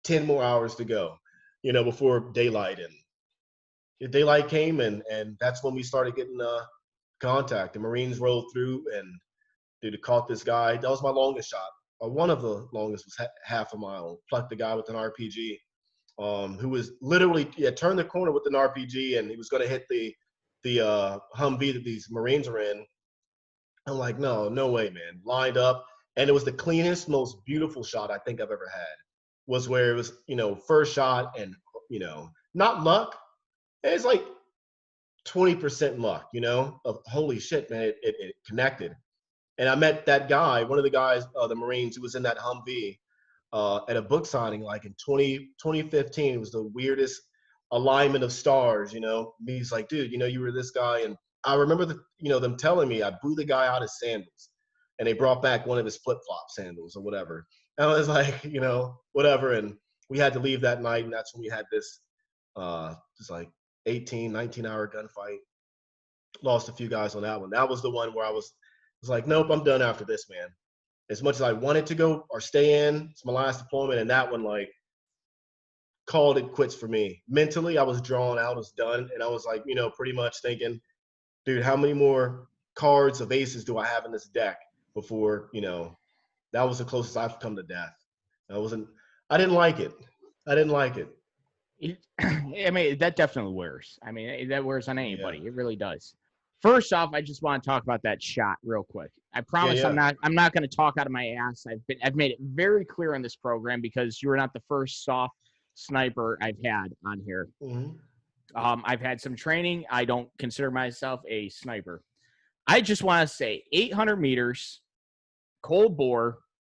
10 more hours to go, before daylight. And daylight came and that's when we started getting contact. The Marines rolled through and dude, caught this guy. That was my longest shot. One of the longest was half a mile. Plucked the guy with an RPG, who was literally turned the corner with an RPG, and he was going to hit the Humvee that these Marines are in. I'm like, no way, man. Lined up, and it was the cleanest, most beautiful shot I think I've ever had. Was where it was, first shot, and not luck. It's like 20% luck, of holy shit, man. It connected. And I met that guy, one of the guys, the Marines, who was in that Humvee at a book signing like in 2015. It was the weirdest alignment of stars, He's like, dude, you were this guy. And I remember, them telling me I blew the guy out his sandals. And they brought back one of his flip-flop sandals or whatever. And I was like, whatever. And we had to leave that night. And that's when we had this just like 18, 19-hour gunfight. Lost a few guys on that one. That was the one where I was like, nope, I'm done after this, man. As much as I wanted to go or stay in, it's my last deployment, and that one, like, called it quits for me. Mentally, I was drawn out, I was done, and I was like, pretty much thinking, dude, how many more cards of aces do I have in this deck before, that was the closest I've come to death. I didn't like it. I mean, that definitely wears. I mean, that wears on anybody. Yeah. It really does. First off, I just want to talk about that shot real quick. I promise Yeah. I'm not going to talk out of my ass. I've made it very clear on this program because you are not the first soft sniper I've had on here. Mm-hmm. I've had some training. I don't consider myself a sniper. I just want to say 800 meters, cold bore,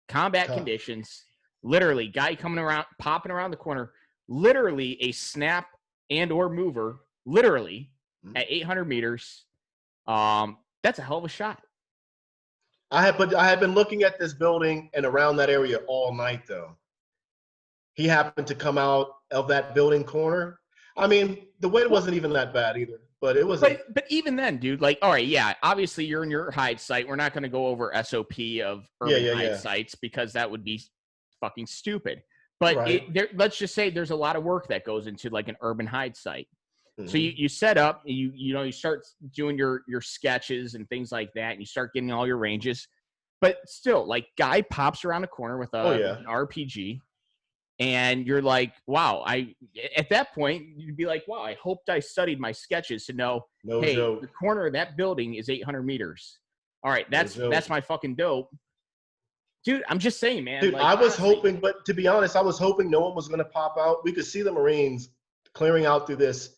combat conditions, literally guy coming around, popping around the corner, literally a snap and or mover, literally at 800 meters. That's a hell of a shot. I had been looking at this building and around that area all night, though. He happened to come out of that building corner. I mean, the wind wasn't even that bad either, but it was. But even then, dude, like, all right, yeah, obviously you're in your hide site. We're not going to go over SOP of urban hide sites because that would be fucking stupid. But right. Let's just say there's a lot of work that goes into like an urban hide site. So you set up, you start doing your sketches and things like that, and you start getting all your ranges. But still, like, guy pops around the corner with an RPG, and you're like, wow. At that point, you'd be like, wow, I hoped I studied my sketches to know, the corner of that building is 800 meters. All right, that's my fucking dope. Dude, I'm just saying, man. Dude, like, I was hoping, but to be honest, I was hoping no one was going to pop out. We could see the Marines clearing out through this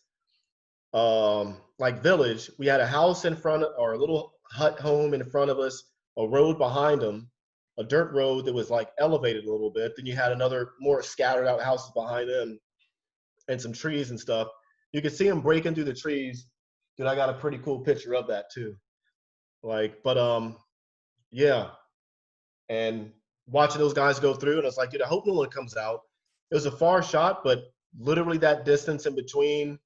like village. We had a house in front of, or a little hut home in front of us, a road behind them, a dirt road that was like elevated a little bit. Then you had another more scattered out houses behind them and some trees and stuff. You could see them breaking through the trees. Dude, I got a pretty cool picture of that too. Like, but yeah. And watching those guys go through, and it's like, dude, I hope no one comes out. It was a far shot, but literally that distance in between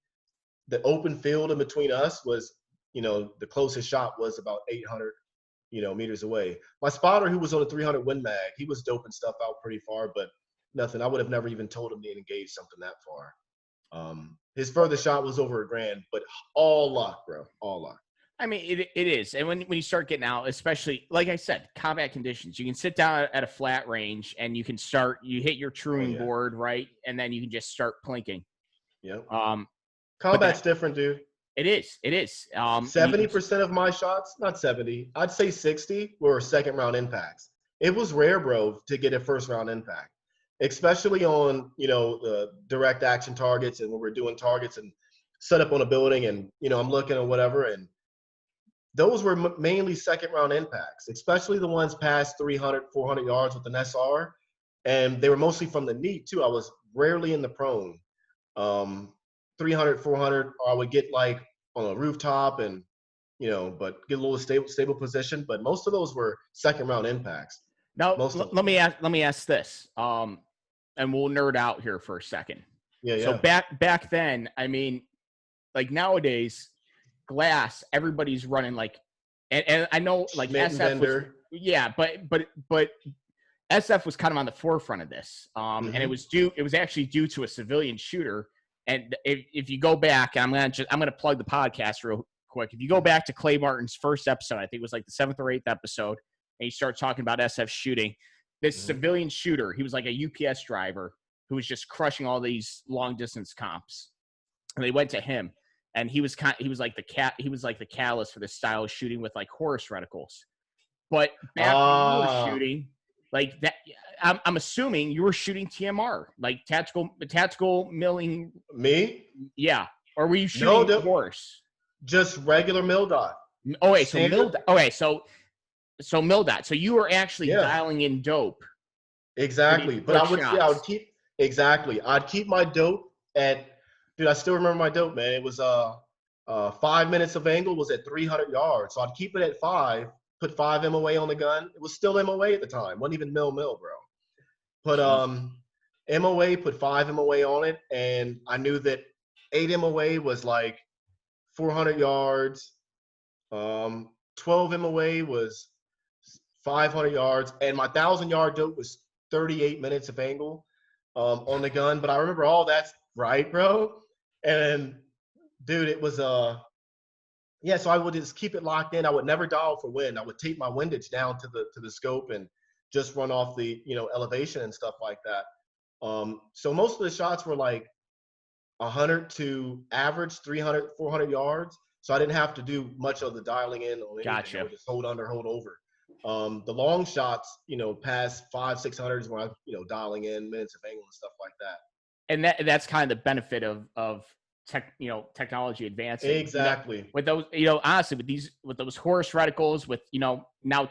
the open field in between us was, the closest shot was about 800, meters away. My spotter, who was on a 300 Win Mag, he was doping stuff out pretty far, but nothing. I would have never even told him to engage something that far. His furthest shot was over $1,000, but all luck, bro. All luck. I mean, it is. And when you start getting out, especially, like I said, combat conditions, you can sit down at a flat range and you hit your truing board, right? And then you can just start plinking. Yep. Combat's different, dude. It is. 70% of my shots, not 70, I'd say 60 were second round impacts. It was rare, bro, to get a first round impact, especially on, the direct action targets and when we're doing targets and set up on a building and, I'm looking or whatever. And those were mainly second round impacts, especially the ones past 300, 400 yards with an SR. And they were mostly from the knee too. I was rarely in the prone. 300, 400, or I would get like on a rooftop and, but get a little stable position. But most of those were second round impacts. Now, let me ask this, and we'll nerd out here for a second. Yeah. So back then, I mean, like nowadays, glass, everybody's running like, and I know like SF was, yeah, but SF was kind of on the forefront of this, and it was actually due to a civilian shooter. And if you go back, I'm gonna plug the podcast real quick. If you go back to Clay Martin's first episode, I think it was like the 7th or 8th episode, and he starts talking about SF shooting. This civilian shooter, he was like a UPS driver who was just crushing all these long distance comps. And they went to him, and he was like the catalyst for this style of shooting with like Horus reticles. But back when you were shooting, like that, I'm assuming you were shooting TMR, like tactical milling. Me? Yeah. Or were you shooting Horus? Just regular mill dot. Oh wait, so mill. Okay, so mill dot. So you were actually dialing in dope. Exactly, but I would keep I'd keep my dope at. Dude, I still remember my dope, man. It was 5 minutes of angle was at 300 yards, so I'd keep it at 5. Put 5 MOA on the gun. It was still MOA at the time. Wasn't even mil, bro. Put MOA, put 5 MOA on it, and I knew that 8 MOA was like 400 yards. 12 MOA was 500 yards, and my 1,000-yard dope was 38 minutes of angle on the gun. But I remember all that's right, bro. And dude, it was so I would just keep it locked in. I would never dial for wind. I would tape my windage down to the scope and just run off the elevation and stuff like that. So most of the shots were like 100 to average 300, 400 yards. So I didn't have to do much of the dialing in on anything. Gotcha. I would just hold under, hold over. The long shots, past 500, 600s when I, dialing in minutes of angle and stuff like that. And that's kind of the benefit of technology advancing. Exactly. With those, honestly, with those Horus reticles, with now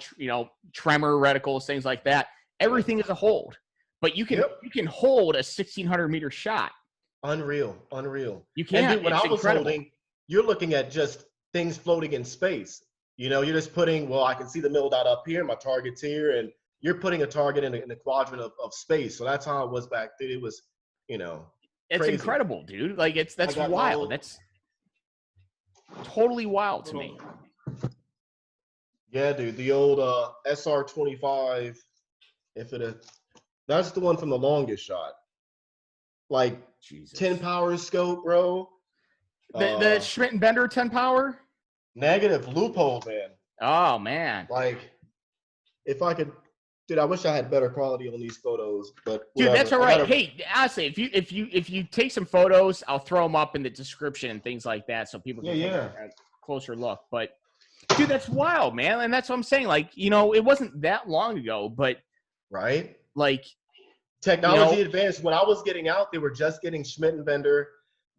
tremor reticles, things like that, everything is a hold. But you can hold a 1,600 meter shot. Unreal. You can. And dude, when I was holding, you're looking at just things floating in space. You're just putting, I can see the mill dot up here, my target's here, and you're putting a target in a quadrant of space. So that's how it was back then. It was, it's crazy. Incredible, dude. Like that's wild. That's totally wild to me. Yeah, dude. The old SR-25, that's the one from the longest shot. Like Jesus. 10 power scope, bro. The Schmidt and Bender 10 power? Negative loophole, man. Oh man. Like if I could, dude, I wish I had better quality on these photos, but dude, that's all right. Hey, honestly, if you take some photos, I'll throw them up in the description and things like that so people can take a closer look. But dude, that's wild, man. And that's what I'm saying. Like, it wasn't that long ago, but right? Like technology advanced. When I was getting out, they were just getting Schmidt and Bender.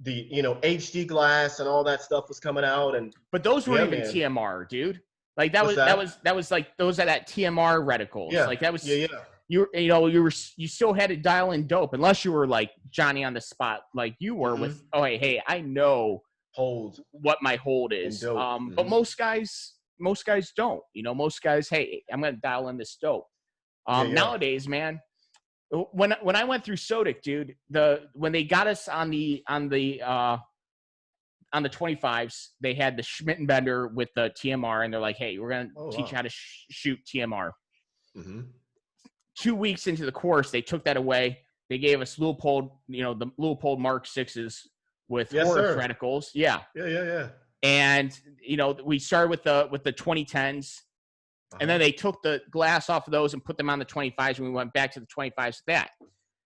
The HD glass and all that stuff was coming out, but those weren't even TMR, dude. Like that was like those are that TMR reticles. Yeah. Like that was You still had to dial in dope unless you were like Johnny on the spot, like you were with. Oh hey, I know what my hold is. But most guys don't. Most guys, hey, I'm gonna dial in this dope. Nowadays, man. When I went through Sodic, dude, when they got us on the 25s, they had the Schmidt and Bender with the TMR, and they're like, "Hey, we're gonna teach you how to shoot TMR." 2 weeks into the course, they took that away. They gave us Leupold, the Leupold Mark 6s with Horus reticles. Yeah. And, you know, we started with the 2010s, and then they took the glass off of those and put them on the 25s, and we went back to the 25s with that.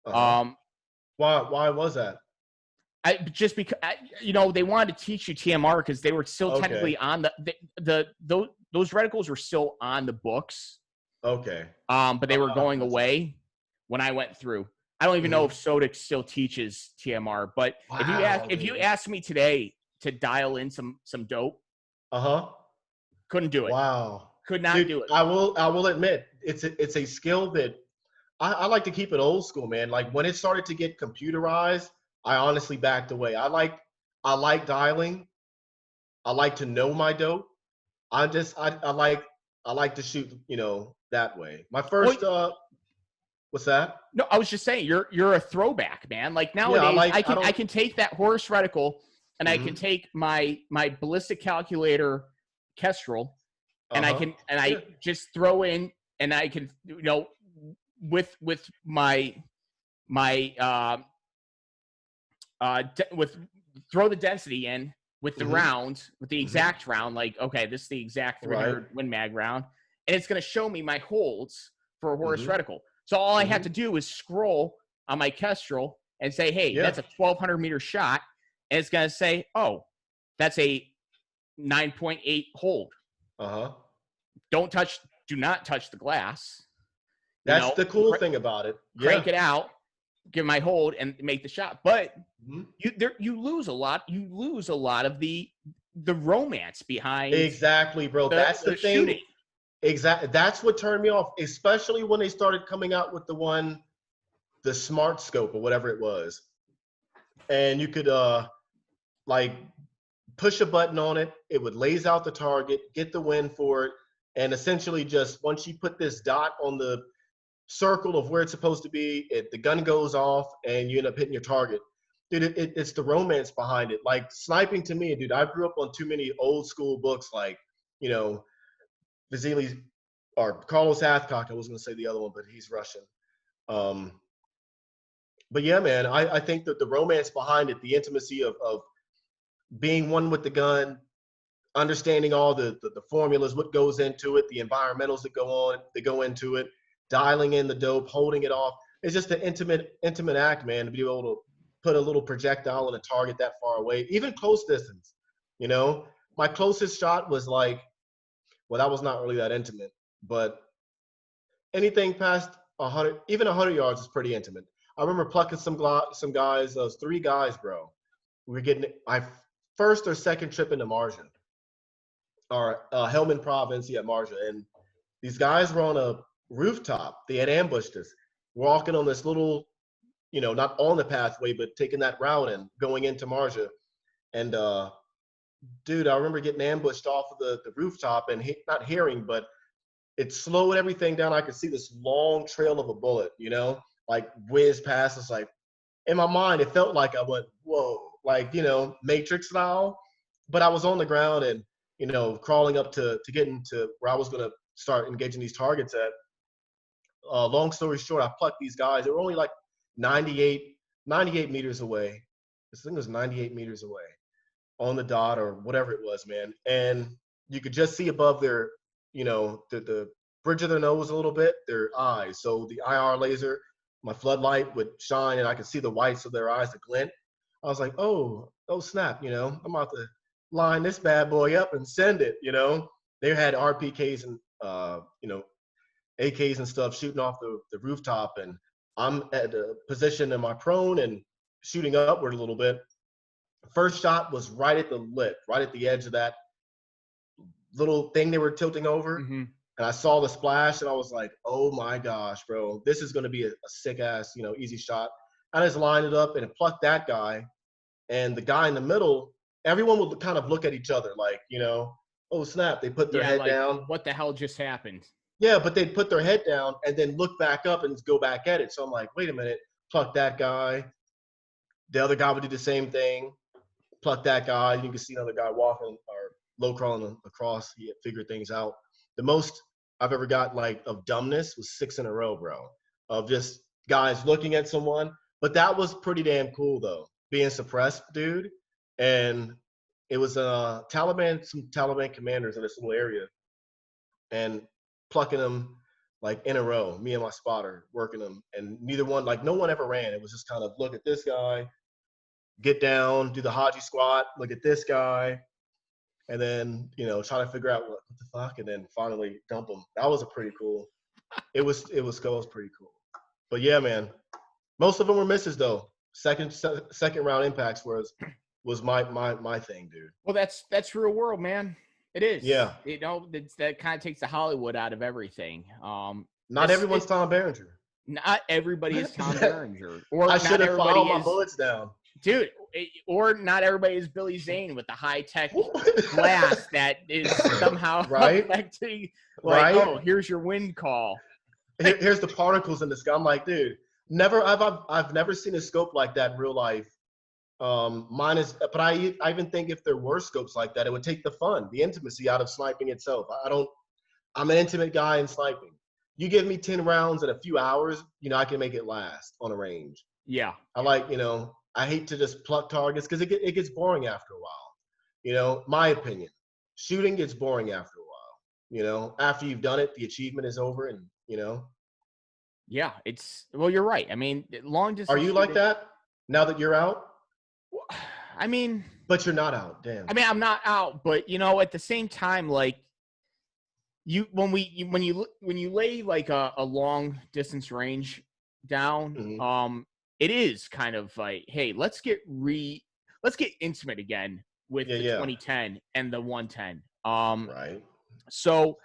Why was that? Just because, you know, they wanted to teach you TMR because they were still technically on those reticles were still on the books. Okay. But they were going away when I went through. I don't even know if Sodic still teaches TMR, but if you ask me today to dial in some dope, couldn't do it. Wow. Could not do it. I will admit it's a skill that I like to keep it old school, man. Like when it started to get computerized, I honestly backed away. I like dialing. I like to know my dope. I like to shoot, you know, that way. My first what's that? No, I was just saying you're a throwback, man. Like nowadays I can take that horse reticle and I can take my ballistic calculator Kestrel and I just throw in and I can, you know, with my throw the density in with the round, with the exact round, like, okay, this is the exact 300 Win Mag round, and it's going to show me my holds for a Horus reticle. So all I have to do is scroll on my Kestrel and say, hey, that's a 1,200 meter shot, and it's going to say, oh, that's a 9.8 hold. Do not touch the glass. That's the cool thing about it. Crank it out, give my hold, and make the shot. But you lose a lot. You lose a lot of the romance behind. Exactly, bro. That's the thing. Shooting. Exactly. That's what turned me off, especially when they started coming out with the smart scope or whatever it was. And you could like push a button on it. It would lays out the target, get the win for it. And essentially just once you put this dot on the circle of where it's supposed to be, the gun goes off and you end up hitting your target. Dude, it's the romance behind it. Like sniping to me, dude, I grew up on too many old school books like, you know, Vasily or Carlos Hathcock. I was going to say the other one, but he's Russian. But yeah, man, I think that the romance behind it, the intimacy of being one with the gun, understanding all the formulas, what goes into it, the environmentals that go into it, dialing in the dope, holding it off. It's just an intimate act, man, to be able to put a little projectile on a target that far away, even close distance. You know, my closest shot was like, well, that was not really that intimate, but anything past 100, even 100 yards is pretty intimate. I remember plucking some guys, those 3 guys, bro. We were getting my first or second trip into Marja, or Helmand Province, Marja, and these guys were on a rooftop. They had ambushed us, walking on this little, you know, not on the pathway, but taking that route and going into Marja. And dude, I remember getting ambushed off of the rooftop and not hearing, but it slowed everything down. I could see this long trail of a bullet, you know, like whiz past us. Like in my mind, it felt like I went, whoa, like, you know, Matrix style. But I was on the ground and, you know, crawling up to get into where I was going to start engaging these targets at. Long story short, I plucked these guys. They were only like 98 meters away. This thing was 98 meters away on the dot or whatever it was, man. And you could just see above their, you know, the bridge of their nose a little bit, their eyes. So the IR laser, my floodlight would shine and I could see the whites of their eyes, the glint. I was like, oh snap, you know, I'm about to line this bad boy up and send it, you know. They had RPKs and, you know, AKs and stuff shooting off the rooftop, and I'm at a position in my prone and shooting upward a little bit. First shot was right at the lip, right at the edge of that little thing they were tilting over. And I saw the splash and I was like, oh my gosh, bro, this is going to be a sick ass, you know, easy shot. I just lined it up and plucked that guy, and the guy in the middle, everyone would kind of look at each other like, you know, oh snap, they put their head down. What the hell just happened? Yeah, but they'd put their head down and then look back up and go back at it. So I'm like, wait a minute, pluck that guy. The other guy would do the same thing, pluck that guy. You can see another guy walking or low crawling across. He had figured things out. The most I've ever got like of dumbness was 6 in a row, bro, of just guys looking at someone. But that was pretty damn cool though, being suppressed, dude. And it was some Taliban commanders in this little area, and plucking them like in a row. Me and my spotter working them, and neither one, like no one ever ran. It was just kind of look at this guy, get down, do the Haji squat, look at this guy, and then try to figure out what the fuck, and then finally dump them. That was a pretty cool. It was pretty cool. But yeah, man, most of them were misses though. Second round impacts was my thing, dude. Well, that's real world, man. It is. Yeah. That kind of takes the Hollywood out of everything. Not everyone's Tom Berenger. Not everybody is Tom Berenger. Or I not should have everybody filed my bullets down. Dude, or not everybody is Billy Zane with the high-tech glass that is somehow affecting, like, oh, here's your wind call. Here's the particles in the sky. I'm like, dude, I've never seen a scope like that in real life. But I even think if there were scopes like that, it would take the fun, the intimacy out of sniping itself. I'm an intimate guy in sniping. You give me 10 rounds in a few hours, I can make it last on a range. Yeah. I like, I hate to just pluck targets because it gets boring after a while. My opinion, shooting gets boring after a while. After you've done it, the achievement is over, and Yeah, well, you're right. I mean, long distance. Are you like that now that you're out? I mean, but you're not out. Damn. I mean, I'm not out, but at the same time, like when you lay like a long distance range down, mm-hmm. It is kind of like, hey, let's get intimate again with the 2010 and the 110. Right. So,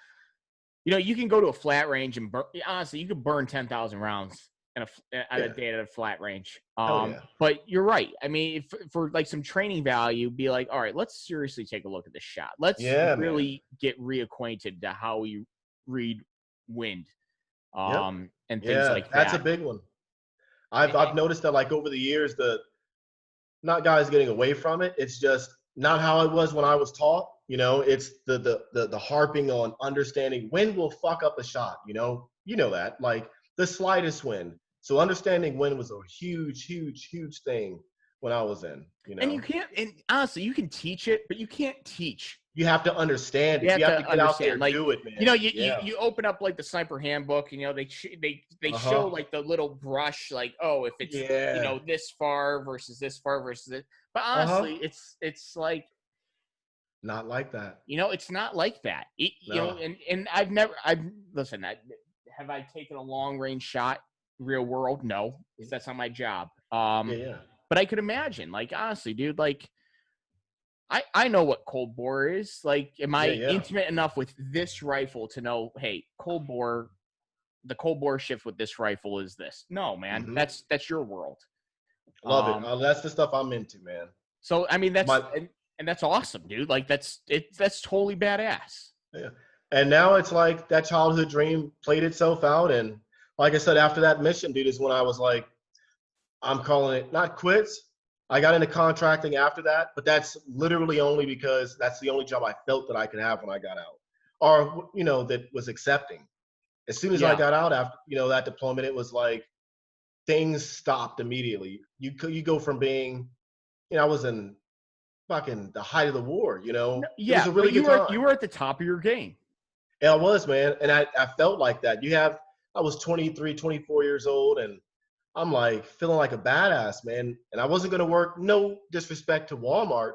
you can go to a flat range and honestly, you could burn 10,000 rounds at a day at a flat range. But you're right. I mean, for like some training value, be like, all right, let's seriously take a look at this shot. Let's really get reacquainted to how we read wind, and things like that. That's a big one. I've noticed that, like, over the years, not guys getting away from it. It's just not how it was when I was taught. It's the harping on understanding wind will fuck up a shot. That, like, the slightest wind. So understanding wind was a huge, huge, huge thing when I was in. And you can't. And honestly, you can teach it, but you can't teach. You have to understand it. You have to get out there and do it, man. You open up like the sniper handbook, they show like the little brush, like, oh, if it's this far versus this far versus it. But honestly, it's like not like that. It's not like that. And listen. Have I taken a long range shot real world? No, because that's not my job. But I could imagine, like, honestly, dude, like, I know what cold bore is. Like, am I intimate enough with this rifle to know, hey, the cold bore shift with this rifle is this? No, man. Mm-hmm. That's your world. Love it. That's the stuff I'm into, man. So, I mean, and that's awesome, dude. Like, that's totally badass. Yeah. And now it's like that childhood dream played itself out. And like I said, after that mission, dude, is when I was like, I'm calling it not quits. I got into contracting after that, but that's literally only because that's the only job I felt that I could have when I got out, or, that was accepting. As soon as I got out after, that deployment, it was like things stopped immediately. You go from being, I was in fucking the height of the war, It was a really good time. You were at the top of your game. Yeah, I was, man. And I felt like that. I was 23, 24 years old, and I'm like feeling like a badass, man. And I wasn't going to work, no disrespect to Walmart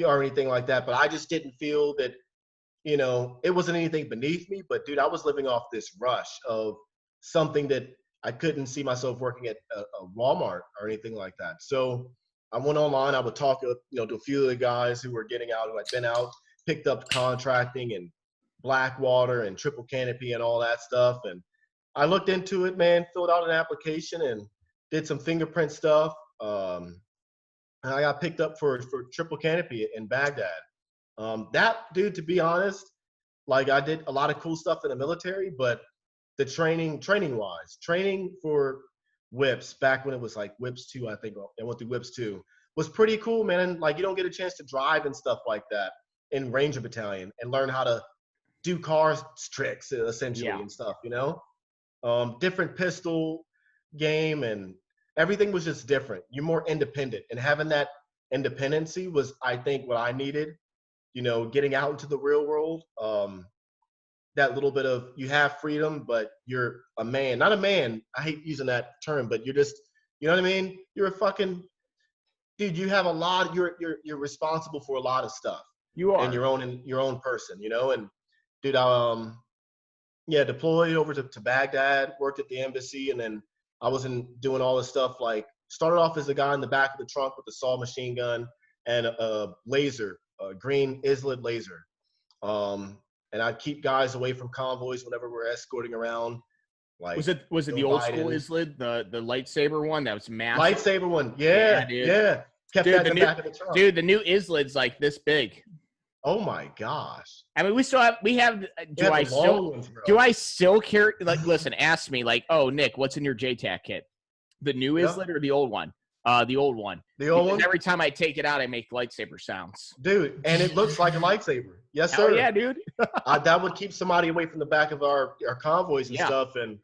or anything like that, but I just didn't feel that, it wasn't anything beneath me. But, dude, I was living off this rush of something that I couldn't see myself working at a Walmart or anything like that. So I went online. I would talk to a few of the guys who were getting out, who had been out, picked up contracting and Blackwater and triple canopy and all that stuff. And I looked into it, man, filled out an application and did some fingerprint stuff. And I got picked up for triple canopy in Baghdad. That, dude, to be honest, like, I did a lot of cool stuff in the military, but the training for whips back when it was like whips 2, I think I went through whips 2, was pretty cool, man. Like, you don't get a chance to drive and stuff like that in Ranger Battalion and learn how to do car tricks essentially and stuff, different pistol game, and everything was just different. You're more independent, and having that independency was, I think, what I needed. Getting out into the real world. That little bit of, you have freedom, but you're a man. Not a man. I hate using that term, but you're just, you know what I mean? You're a fucking dude. You have a lot. You're responsible for a lot of stuff. You are. And your own person. And dude, yeah, deployed over to Baghdad, worked at the embassy, and then I was doing all this stuff. Like, started off as a guy in the back of the trunk with a saw machine gun and a laser, a green ISLID laser. And I'd keep guys away from convoys whenever we're escorting around. Like, was it Joe the old Biden. school ISLID, the lightsaber one that was massive? Lightsaber one, yeah, dude. yeah. Kept Dude, that in the back of the trunk. Dude, the new ISLID's like this big. Oh my gosh. I mean, do I still carry, like, listen, ask me, like, oh, Nick, what's in your JTAC kit? The new ISLID or the old one? The old one. The old one? Every time I take it out, I make lightsaber sounds. Dude, and it looks like a lightsaber. Yes, sir. Hell yeah, dude. That would keep somebody away from the back of our convoys and stuff. And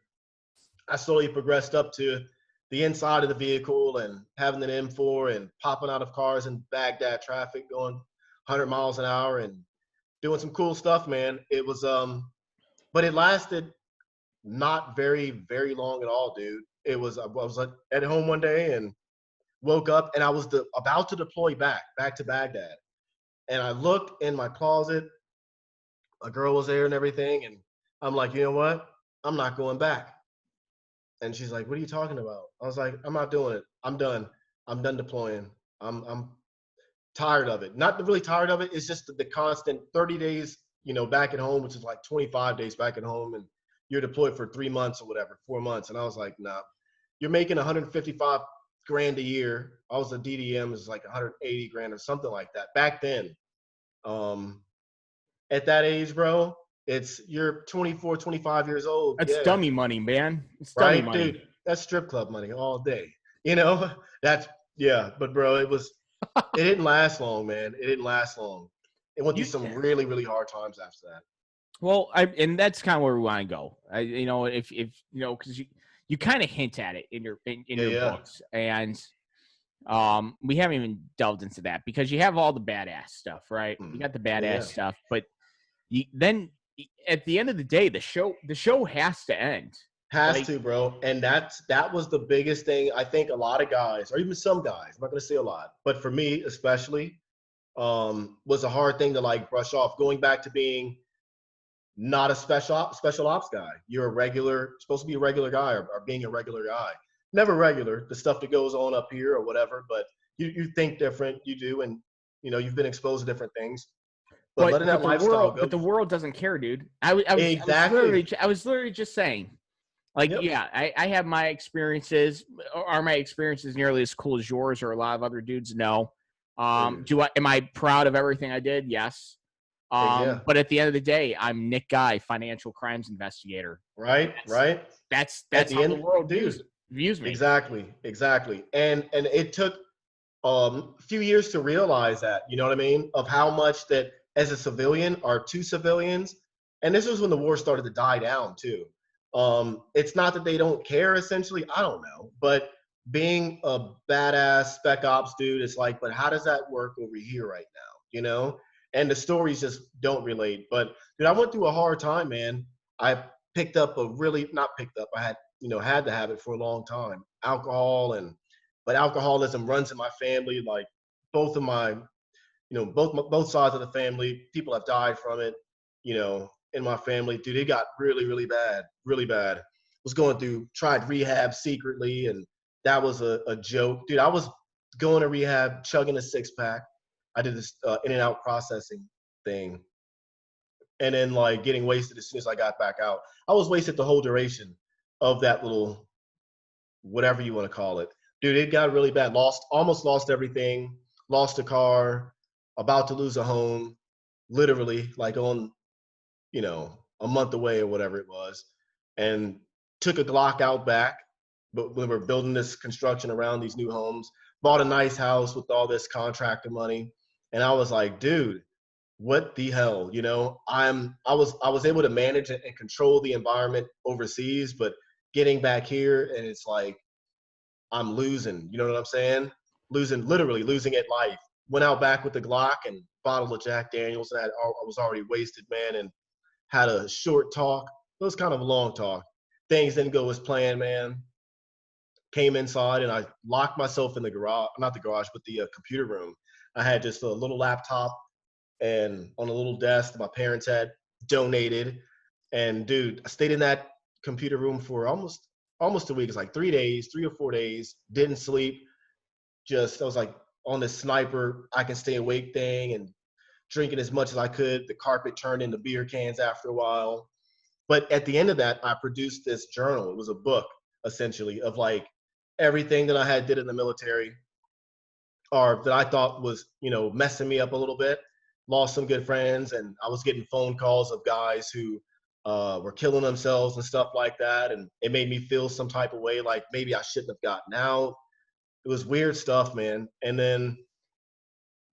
I slowly progressed up to the inside of the vehicle and having an M4 and popping out of cars in Baghdad traffic going 100 miles an hour and doing some cool stuff, man. It was, but it lasted not very, very long at all, dude. I was like at home one day and woke up, and I was about to deploy back to Baghdad. And I looked in my closet, a girl was there and everything. And I'm like, you know what? I'm not going back. And she's like, what are you talking about? I was like, I'm not doing it. I'm done. I'm done deploying. I'm tired of it. Not really tired of it. It's just the constant 30 days, back at home, which is like 25 days back at home. And you're deployed for 3 months or whatever, 4 months. And I was like, nah, you're making 155 grand a year. I was a DDM, is like 180 grand or something like that back then. At that age, bro, you're 24, 25 years old. That's dummy money, man. It's right, dummy money. Dude. That's strip club money all day. But bro, it didn't last long, man. It didn't last long. It went through some really, really hard times after that. Well, and that's kind of where we want to go. If because you kind of hint at it in your books, and we haven't even delved into that because you have all the badass stuff, right? You got the badass stuff, but then at the end of the day, the show has to end. Has to, bro. And that was the biggest thing. I think a lot of guys, or even some guys, I'm not going to say a lot, but for me especially, was a hard thing to like brush off. Going back to being not a special ops guy. You're supposed to be a regular guy or being a regular guy. Never regular, the stuff that goes on up here or whatever, but you think different, you do, and you've been exposed to different things. But letting that lifestyle go. But the world doesn't care, dude. I was literally just saying. Like, I have my experiences. Are my experiences nearly as cool as yours or a lot of other dudes? No. Am I proud of everything I did? Yes. But at the end of the day, I'm Nick Guy, financial crimes investigator. Right. That's how the world views me. Exactly. And it took a few years to realize that, you know what I mean? Of how much that as a civilian or two civilians, and this was when the war started to die down too. It's not that they don't care, essentially. I don't know. But being a badass spec ops dude, it's like, but how does that work over here right now? And the stories just don't relate. But dude, I went through a hard time, man. I picked up I had to have it for a long time. But alcoholism runs in my family. Like both of my, both sides of the family, people have died from it, in my family. Dude, it got really, really bad, really bad. Tried rehab secretly, and that was a joke. Dude, I was going to rehab, chugging a 6-pack. I did this in and out processing thing. And then like getting wasted as soon as I got back out. I was wasted the whole duration of that little, whatever you want to call it. Dude, it got really bad. Almost lost everything. Lost a car, about to lose a home, literally like on, a month away or whatever it was. And took a Glock out back, but we were building this construction around these new homes, bought a nice house with all this contractor money. And I was like, dude, what the hell? I was able to manage it and control the environment overseas, but getting back here and it's like, I'm losing, you know what I'm saying? literally losing it life. Went out back with the Glock and bottle of Jack Daniels, and I was already wasted, man, and had a short talk. It was kind of a long talk. Things didn't go as planned, man. Came inside and I locked myself in the garage, not the garage, but the computer room. I had just a little laptop and on a little desk that my parents had donated. And dude, I stayed in that computer room for almost a week. It's like 3 days, 3 or 4 days. Didn't sleep. I was like on this sniper, I can stay awake thing, and drinking as much as I could. The carpet turned into beer cans after a while. But at the end of that, I produced this journal. It was a book, essentially, of like everything that I had did in the military, or that I thought was, messing me up a little bit. Lost some good friends, and I was getting phone calls of guys who were killing themselves and stuff like that. And it made me feel some type of way, like maybe I shouldn't have gotten out. It was weird stuff, man. And then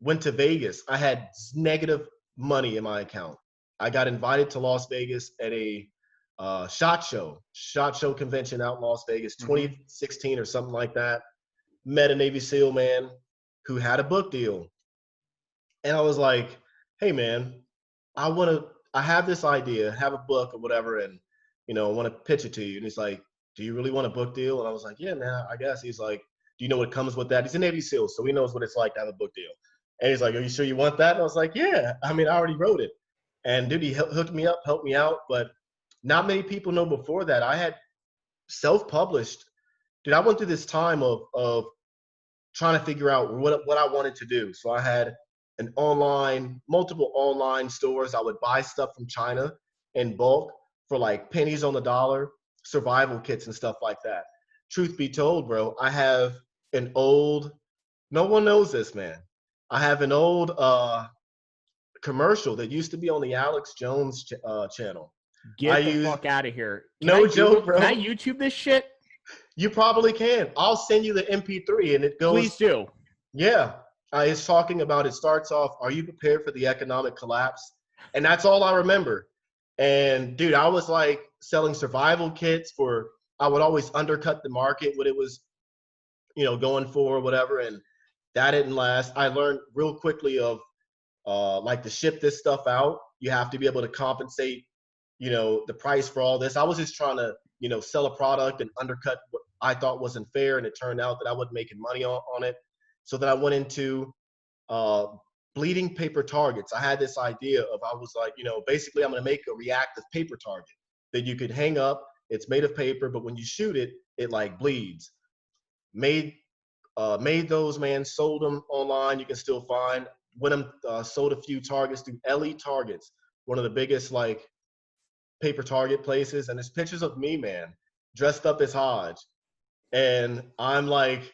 went to Vegas. I had negative money in my account. I got invited to Las Vegas at a SHOT Show convention out in Las Vegas, 2016 or something like that. Met a Navy SEAL man who had a book deal. And I was like, hey man, I have this idea, have a book or whatever, and I want to pitch it to you. And he's like, do you really want a book deal? And I was like, yeah, man, I guess. He's like, do you know what comes with that? He's a Navy SEAL, so he knows what it's like to have a book deal. And he's like, are you sure you want that? And I was like, yeah, I mean, I already wrote it. And dude, he hooked me up, helped me out. But not many people know before that I had self-published. Dude, I went through this time of trying to figure out what I wanted to do. So I had multiple online stores. I would buy stuff from China in bulk for like pennies on the dollar, survival kits and stuff like that. Truth be told, bro, I have an old, no one knows this, man. I have an old commercial that used to be on the Alex Jones channel. Get the fuck out of here. No joke, bro. Can I YouTube this shit? You probably can. I'll send you the MP3 and it goes. Please do. Yeah. It's talking about, it starts off, are you prepared for the economic collapse? And that's all I remember. And dude, I was like selling survival kits I would always undercut the market, what it was, going for or whatever. And that didn't last. I learned real quickly of like to ship this stuff out. You have to be able to compensate, the price for all this. I was just trying to, sell a product and undercut what I thought wasn't fair. And it turned out that I wasn't making money on it. So then I went into bleeding paper targets. I had this idea I was like, basically I'm going to make a reactive paper target that you could hang up. It's made of paper, but when you shoot it, it like bleeds. Made those, man, sold them online. You can still find. Sold a few targets through Ellie Targets, one of the biggest like paper target places. And there's pictures of me, man, dressed up as Hodge. And I'm like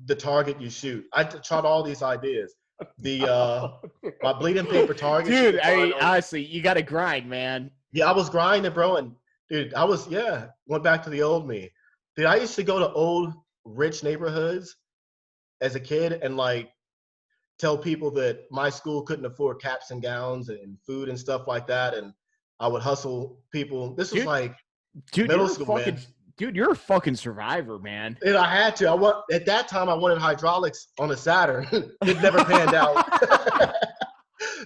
the target you shoot. I tried all these ideas. My bleeding paper target. Dude, I mean, honestly, you got to grind, man. Yeah, I was grinding, bro. And dude, went back to the old me. Dude, I used to go to old rich neighborhoods as a kid and like tell people that my school couldn't afford caps and gowns and food and stuff like that. And I would hustle people. This was middle school, man. Dude, you're a fucking survivor, man. And I had to. At that time, I wanted hydraulics on a Saturn. It never panned out.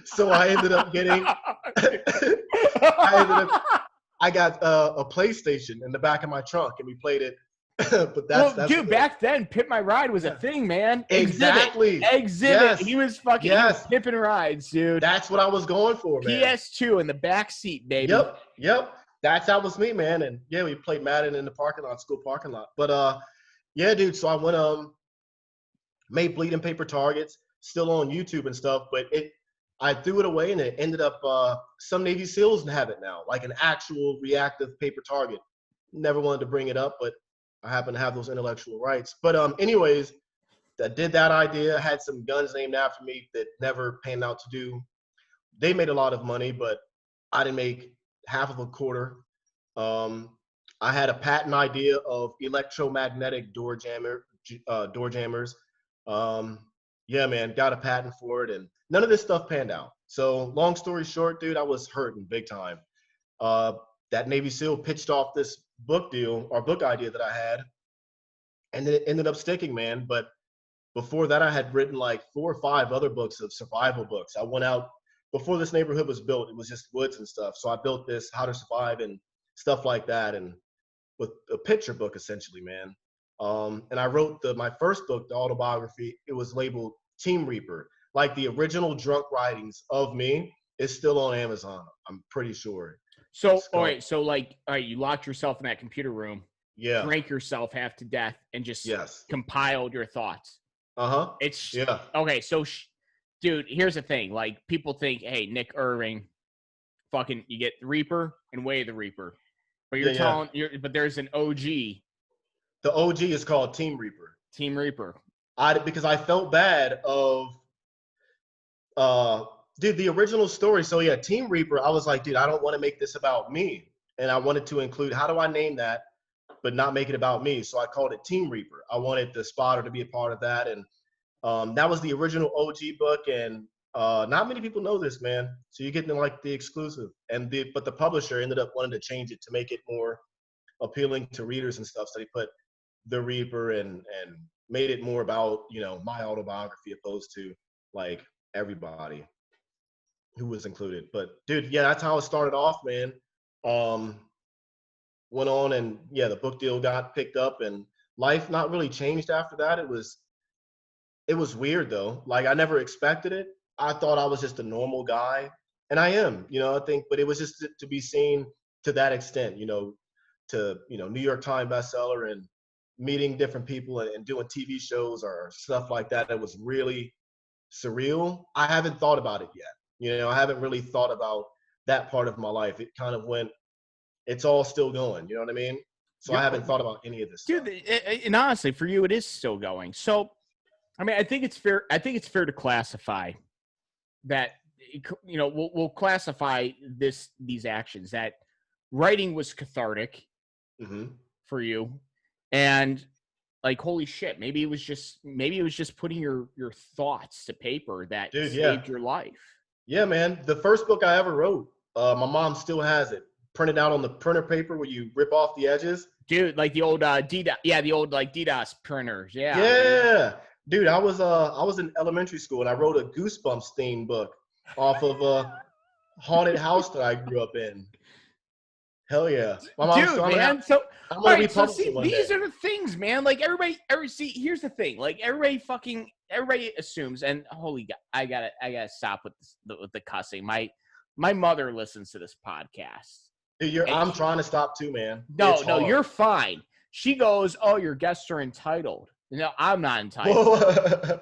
So I ended up getting I got a PlayStation in the back of my trunk, and we played it. But that's dude, back then, Pimp My Ride was a thing, man. Exactly. Exhibit. Yes. He was fucking pimping rides, dude. That's what I was going for, man. PS2 in the back seat, baby. Yep. That was me, man. And yeah, we played Madden in the school parking lot. But yeah, dude. So I went made bleeding paper targets, still on YouTube and stuff. But I threw it away, and it ended up some Navy SEALs have it now, like an actual reactive paper target. Never wanted to bring it up, but I happen to have those intellectual rights. But anyways, I did that idea. Had some guns named after me that never panned out to do. They made a lot of money, but I didn't make half of a quarter. I had a patent idea of electromagnetic door jammers. Yeah, man, got a patent for it, and none of this stuff panned out. So long story short, dude, I was hurting big time. That Navy SEAL pitched off this book deal or book idea that I had, and then it ended up sticking, man. But before that, I had written like 4 or 5 other books of survival books. I went out before this neighborhood was built. It was just woods and stuff. So I built this how to survive and stuff like that, and with a picture book essentially, man. And I wrote my first book, the autobiography. It was labeled Team Reaper. Like the original drunk writings of me is still on Amazon. I'm pretty sure. So, all right. So, like, all right, you locked yourself in that computer room, Yeah. drank yourself half to death, and just Yes. compiled your thoughts. It's yeah. Okay. So, dude, here's the thing. Like, people think, hey, Nick Irving, fucking, you get the Reaper and Way of the Reaper, but but there's an OG. The OG is called Team Reaper. Team Reaper. Because I felt bad of, dude, the original story. So yeah, Team Reaper. I was like, dude, I don't want to make this about me, and I wanted to include, how do I name that, but not make it about me? So I called it Team Reaper. I wanted the spotter to be a part of that, and that was the original OG book, and not many people know this, man. So you're getting like the exclusive, but the publisher ended up wanting to change it to make it more appealing to readers and stuff. So they put the Reaper and made it more about, you know, my autobiography opposed to like everybody who was included. But dude, yeah, that's how it started off, man. Went on, and yeah, the book deal got picked up, and life not really changed after that. It was weird though. Like, I never expected it. I thought I was just a normal guy, and I am, you know, I think, but it was just to be seen to that extent, you know, to, you know, New York Times bestseller and meeting different people and doing TV shows or stuff like that. It was really surreal. I haven't thought about it yet. You know, I haven't really thought about that part of my life. It kind of went, it's all still going, you know what I mean? So I haven't thought about any of this stuff. Dude, and honestly, for you, it is still going. So, I mean, I think it's fair to classify that, you know, we'll classify these actions, that writing was cathartic for you, and like, holy shit, maybe it was just putting your thoughts to paper that saved your life. Yeah, man. The first book I ever wrote, my mom still has it printed out on the printer paper where you rip off the edges. Dude, like the old DDoS, the old like DDoS printers. Yeah. Yeah. Dude, I was in elementary school, and I wrote a Goosebumps themed book off of a haunted house that I grew up in. Hell yeah. My mom, dude, man. These are the things, man. Like, here's the thing. Like, everybody assumes, and holy God, I gotta stop with the cussing. My mother listens to this podcast. Dude, I'm trying to stop too, man. No, you're fine. She goes, "Oh, your guests are entitled." No, I'm not entitled.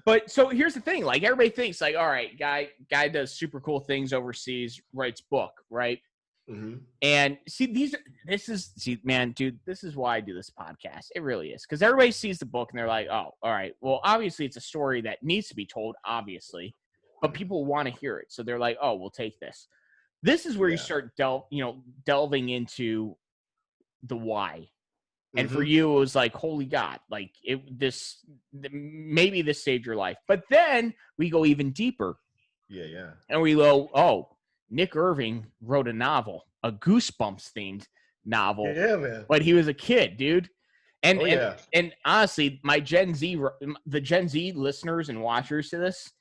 But so here's the thing. Like, everybody thinks, like, all right, guy does super cool things overseas, writes book, right? Mm-hmm. And man, dude, this is why I do this podcast. It really is, because everybody sees the book and they're like, oh, all right, well, obviously it's a story that needs to be told, obviously, but people want to hear it, so they're like, oh, we'll take this. This is where you start delving into the why. And for you, it was like, holy God, like, maybe this saved your life. But then we go even deeper. Yeah. And we go, oh, Nick Irving wrote a novel, a Goosebumps themed novel. Yeah, man. But he was a kid, dude. And honestly, the Gen Z listeners and watchers to this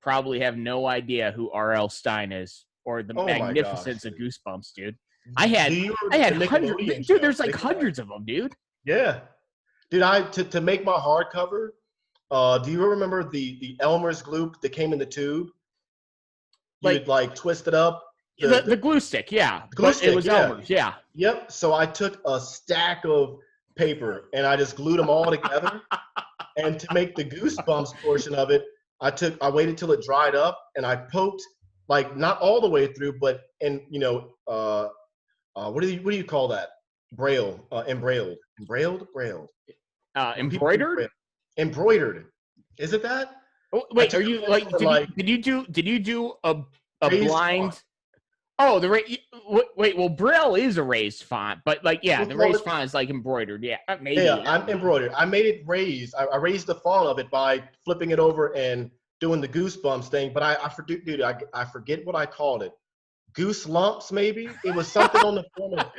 probably have no idea who R.L. Stein is, or the magnificence of Goosebumps, dude. I had hundreds. Dude, there's like hundreds of them, dude. Yeah, dude. To make my hardcover. Do you remember the Elmer's glue that came in the tube? You'd like twist it up. The glue stick, yeah. It was Elmer's, yeah. Yep. So I took a stack of paper and I just glued them all together. And to make the Goosebumps portion of it, I waited till it dried up and I poked, like, not all the way through, but what do you call that? Embroiled. Embroidered. Is it that? Oh, wait, are you like? Did you do a blind? Font. Oh, wait. Well, Braille is a raised font, but like, yeah, the raised font is like embroidered. Yeah, maybe. Yeah, I'm embroidered. I made it raised. I raised the font of it by flipping it over and doing the Goosebumps thing. But I forget what I called it. Goose Lumps, maybe. It was something on the form of.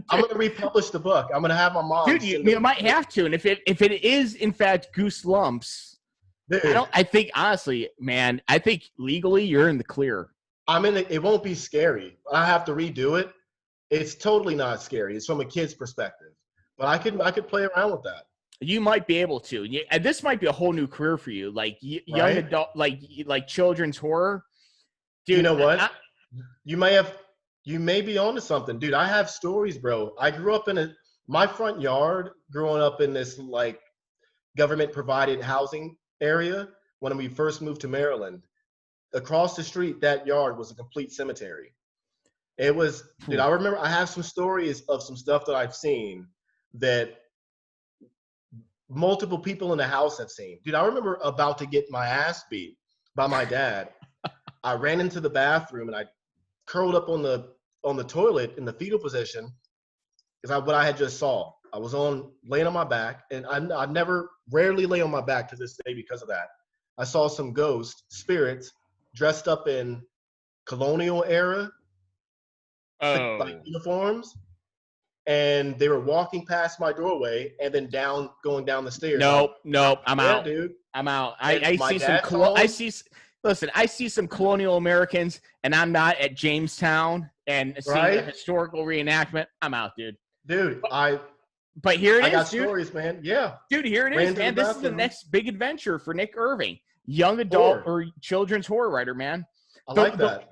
I'm gonna republish the book. I'm gonna have my mom. Dude, you might have to, and if it is in fact Goose Lumps, Dude, I think honestly, man, I think legally you're in the clear. it won't be scary. I have to redo it. It's totally not scary. It's from a kid's perspective, but I could play around with that. You might be able to, and this might be a whole new career for you, like young Right? adult, like children's horror. Dude, You know what? You may be onto something, dude. I have stories, bro. I grew up in my front yard, growing up in this like government provided housing area when we first moved to Maryland. Across the street, that yard was a complete cemetery. It was, dude, I remember I have some stories of some stuff that I've seen that multiple people in the house have seen. Dude, I remember about to get my ass beat by my dad. I ran into the bathroom and I curled up on the toilet in the fetal position because what I had just saw. I was laying on my back, and I rarely lay on my back to this day because of that. I saw some ghost spirits dressed up in colonial era like uniforms, and they were walking past my doorway and then going down the stairs. Nope, I'm out. Dude. I'm out. I see some colonial Americans, and I'm not at Jamestown and seeing a historical reenactment. I'm out, dude. Dude, But here it is, I got dude. stories, man. Yeah. Dude, here it is, man. This is the next big adventure for Nick Irving, young adult or children's horror writer, man. I like that.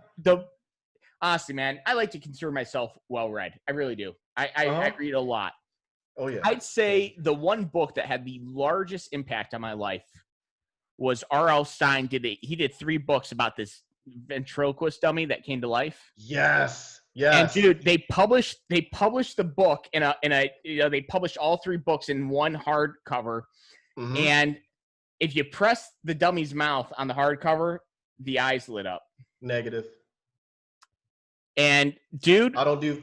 Honestly, man, I like to consider myself well-read. I really do. I read a lot. Oh, yeah. I'd say the one book that had the largest impact on my life was R.L. Stine. He did 3 books about this ventriloquist dummy that came to life. Yes. And dude, they published the book they published all 3 books in one hardcover. Mm-hmm. And if you press the dummy's mouth on the hardcover, the eyes lit up. Negative. And dude, I don't do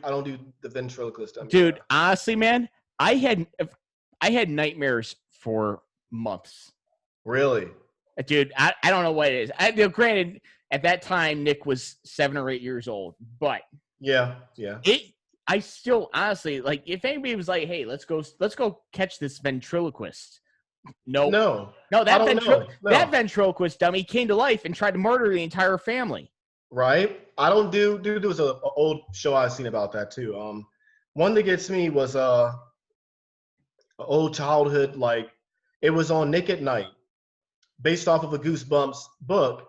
the ventriloquist dummy. Dude, honestly, man, I had nightmares for months. Really? Dude, I don't know what it is. Granted, at that time, Nick was 7 or 8 years old, but yeah. I still honestly like if anybody was like, "Hey, let's go catch this ventriloquist." No, that ventriloquist dummy came to life and tried to murder the entire family. Right. I don't do. There was an old show I've seen about that too. One that gets me was old childhood, like it was on Nick at Night, based off of a Goosebumps book,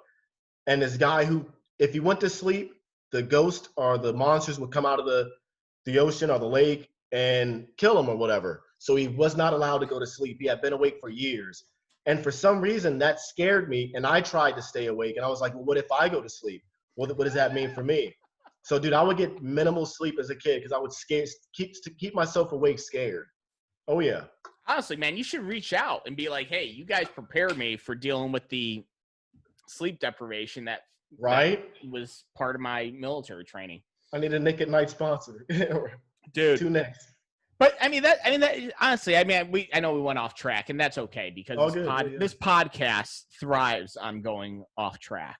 and this guy who, if he went to sleep, the ghost or the monsters would come out of the ocean or the lake and kill him or whatever. So he was not allowed to go to sleep. He had been awake for years. And for some reason that scared me. And I tried to stay awake. And I was like, well, what if I go to sleep? What does that mean for me? So dude, I would get minimal sleep as a kid because I would keep myself awake scared. Oh yeah. Honestly, man, you should reach out and be like, hey, you guys prepared me for dealing with the sleep deprivation that was part of my military training. I need a Nick at Night sponsor. Dude. 2 Nicks. But I mean that honestly, I know we went off track, and that's okay because this podcast thrives on going off track.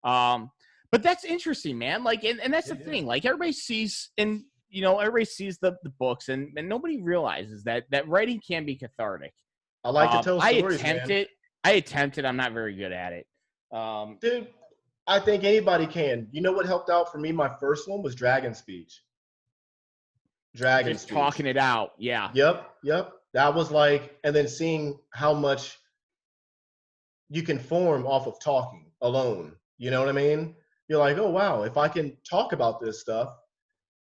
But that's interesting, man. Like, and that's the thing. Like, everybody sees the books, and nobody realizes that writing can be cathartic. I like to tell stories, I attempt it. I'm not very good at it. Dude, I think anybody can. You know what helped out for me? My first one was Dragon Speech. Just talking it out. Yeah. Yep. That was like, and then seeing how much you can form off of talking alone. You know what I mean? You're like, oh, wow, if I can talk about this stuff,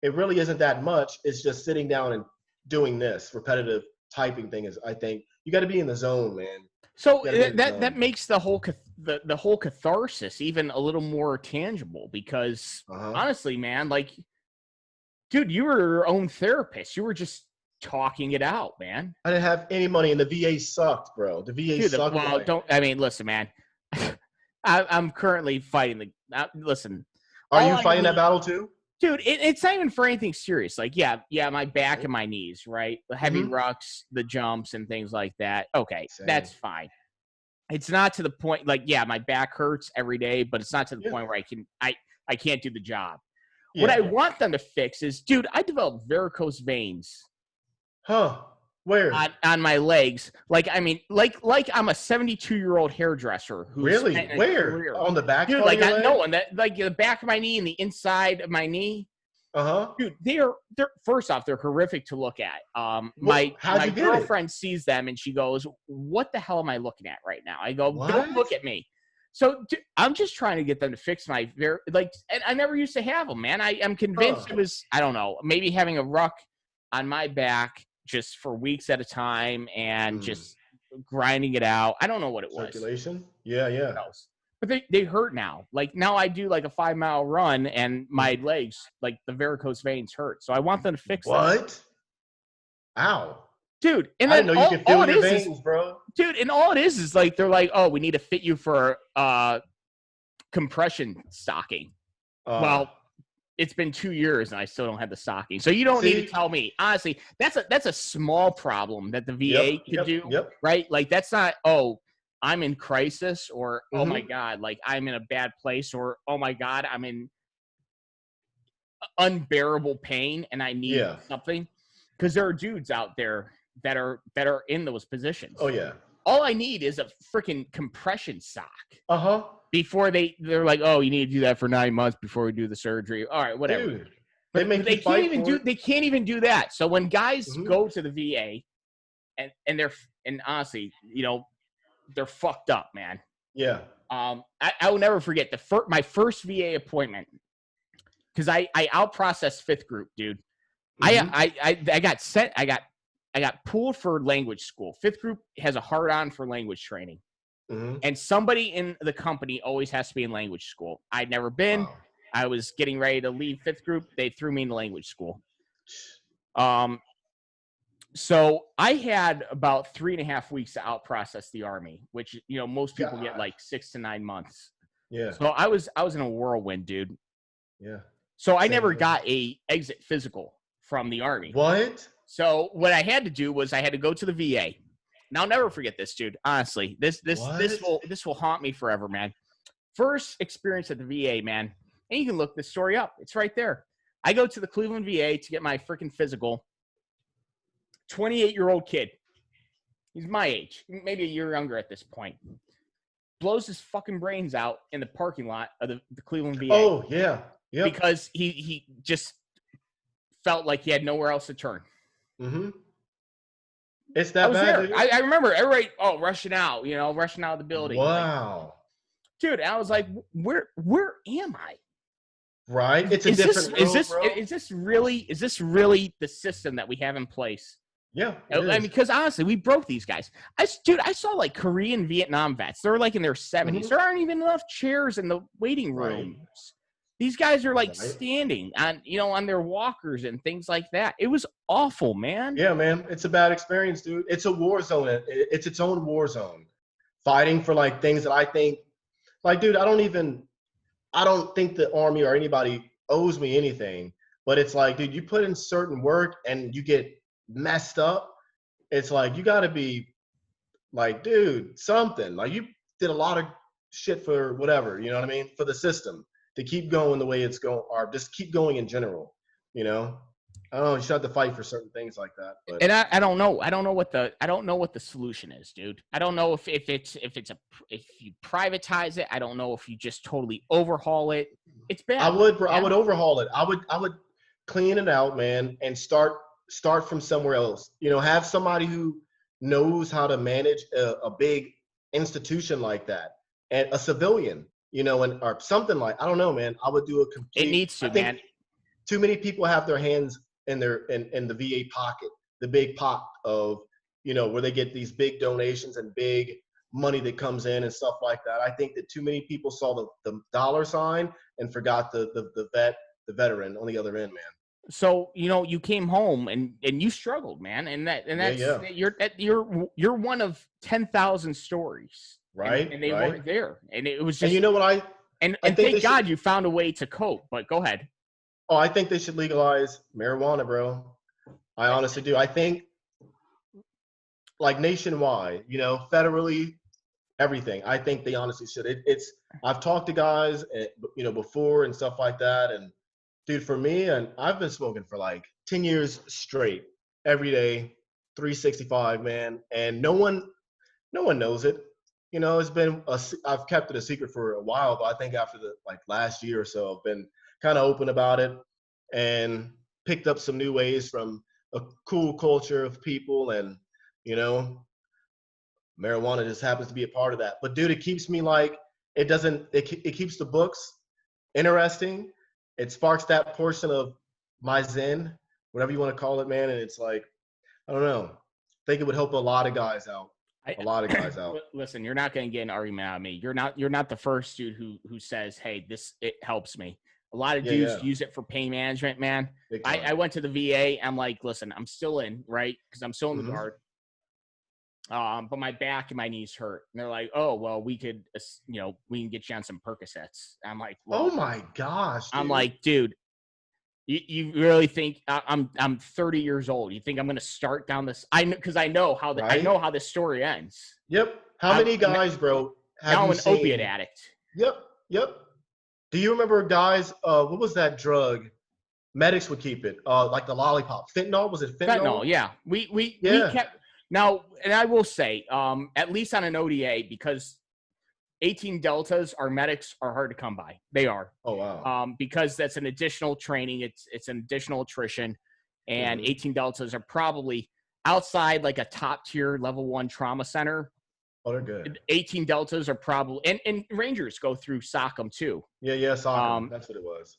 it really isn't that much. It's just sitting down and doing this repetitive typing thing is, I think, you got to be in the zone, man. So that makes the whole catharsis even a little more tangible because honestly, man, like, dude, you were your own therapist. You were just talking it out, man. I didn't have any money, and the VA sucked, bro. The VA sucked. Well, listen, man. I'm currently fighting listen. Are you fighting that battle too? Dude, it's not even for anything serious. Like, yeah, my back and my knees, right? The heavy rucks, the jumps, and things like that. Okay, that's fine. It's not to the point, like, yeah, my back hurts every day, but it's not to the point where I can't do the job. What I Yeah. want them to fix is, dude, I developed varicose veins Huh. Where? on my legs. Like, I mean, like I'm a 72-year-old hairdresser who's Really? spent a Where? career. On the back Dude, part of like your I leg? know, and that like the back of my knee and the inside of my knee. Uh-huh. Dude, they're first off, they're horrific to look at. What? How'd My you get it? girlfriend sees them and she goes, "What the hell am I looking at right now?" I go, "Don't What? look at me." So I'm just trying to get them to fix my and I never used to have them, man. I'm convinced Huh. it was, I don't know, maybe having a ruck on my back just for weeks at a time and Mm. just grinding it out. I don't know what it was. Circulation? Yeah, yeah. Who knows? But they hurt now. Like now I do like a 5-mile run and my Mhm. legs, like the varicose veins hurt. So I want them to fix that. What? Ow. Dude, and I then didn't know you could all feel it your is, veins, bro. dude, and all it is like they're like, oh, we need to fit you for compression stocking. Uh, Well, it's been 2 years and I still don't have the stocking. So you don't need to see? tell me. Honestly, that's a small problem that the VA Yep, could yep, do, yep. right? Like that's not, oh, I'm in crisis, or oh my Mm-hmm. God, like I'm in a bad place, or oh my God, I'm in unbearable pain and I need Yeah. something. Because there are dudes out there that are in those Oh, positions. yeah. All I need is a freaking compression sock Uh-huh. before they're like, oh, you need to do that for 9 months before we do the surgery. All right, whatever. Dude, they But make you fight for it. they can't even do that. So when guys Mm-hmm. go to the VA and they're, and honestly, you know, they're fucked up, man. Yeah. I will never forget my first VA appointment, because I outprocessed fifth group, dude. Mm-hmm. I got sent. I got pulled for language school. Fifth group has a hard on for language training, Mm-hmm. and somebody in the company always has to be in language school. I'd never been. Wow. I was getting ready to leave fifth group. They threw me into language school. So I had about 3.5 weeks to outprocess the Army, which, you know, most people get God. like 6 to 9 months. Yeah. So I was in a whirlwind, dude. Yeah. So I Same never here. got a exit physical from the Army. What? So what I had to do was I had to go to the VA. Now I'll never forget this, dude. Honestly, this will haunt me forever, man. First experience at the VA, man. And you can look this story up. It's right there. I go to the Cleveland VA to get my freaking physical. 28-year-old kid. He's my age, maybe a year younger at this point. Blows his fucking brains out in the parking lot of the Cleveland VA. Oh, yeah. Yep. Because he just felt like he had nowhere else to turn. Mm-hmm. It's I that was bad, there. dude? I remember everybody, rushing out, rushing out of the building. Wow. Like, dude, I was like, where am I? Right? It's a different world, bro. Is this really the system that we have in place? Yeah, I mean, because honestly, we broke these guys. I saw like Korean, Vietnam vets. They're like in their 70s. Mm-hmm. There aren't even enough chairs in the waiting rooms. Right. These guys are like standing on their walkers and things like that. It was awful, man. Yeah, man. It's a bad experience, dude. It's a war zone. It's its own war zone. Fighting for like things that I think, like, dude, I don't think the Army or anybody owes me anything. But it's like, dude, you put in certain work and you get messed up. It's like, you got to be like, dude, something. Like, you did a lot of shit for whatever, you know what I mean? For the system to keep going the way it's going, or just keep going in general, you know? I don't know. You should have to fight for certain things like that. But. And I don't know. I don't know what the solution is, dude. I don't know if you privatize it. I don't know if you just totally overhaul it. It's bad. I would overhaul it. I would clean it out, man, and start from somewhere else. Have somebody who knows how to manage a big institution like that, and a civilian, or something like, I don't know, man. I would do a complete. It needs to, man. Too many people have their hands in the VA pocket, the big pot of, where they get these big donations and big money that comes in and stuff like that. I think that too many people saw the dollar sign and forgot the veteran on the other end, man. So, you came home and you struggled, man. You're one of 10,000 stories. Right. And they weren't there. And it was just, and you know what and thank God you found a way to cope, but go ahead. Oh, I think they should legalize marijuana, bro. I honestly do. I think, like, nationwide, federally, everything. I think they honestly should. I've talked to guys, before and stuff like that, and Dude, for me, and I've been smoking for like 10 years straight, every day, 365, man. And no one knows it. It's been I've kept it a secret for a while, but I think after the like last year or so, I've been kind of open about it and picked up some new ways from a cool culture of people, and you know, marijuana just happens to be a part of that. But dude, it keeps me like it doesn't. It keeps the books interesting. It sparks that portion of my zen, whatever you want to call it, man. And it's like I don't know. I think it would help a lot of guys out. I, A lot of guys out. listen, you're not going to get an argument out of me. You're not the first dude who says, "Hey, it helps me." A lot of dudes use it for pain management, man. I went to the VA. I'm like, listen, I'm still in, right? Because I'm still in the guard. But my back and my knees hurt. And they're like, oh, well, we can get you on some Percocets. I'm like, well, oh my gosh, dude. I'm like, dude, you really think I'm 30 years old? You think I'm going to start down this? Because I know how I know how this story ends. Yep. How many guys, bro? Now I'm an opiate addict. Yep. Do you remember guys? What was that drug? Medics would keep it. Like the lollipop. Fentanyl? Was it fentanyl? Fentanyl, yeah. We kept now, and I will say, at least on an ODA, because 18 deltas, our medics are hard to come by. They are. Oh wow. Because that's an additional training. It's an additional attrition, and 18 deltas are probably outside like a top tier level 1 trauma center. Oh, they're good. 18 deltas are probably and Rangers go through SOCM too. Yeah, SOCM. That's what it was.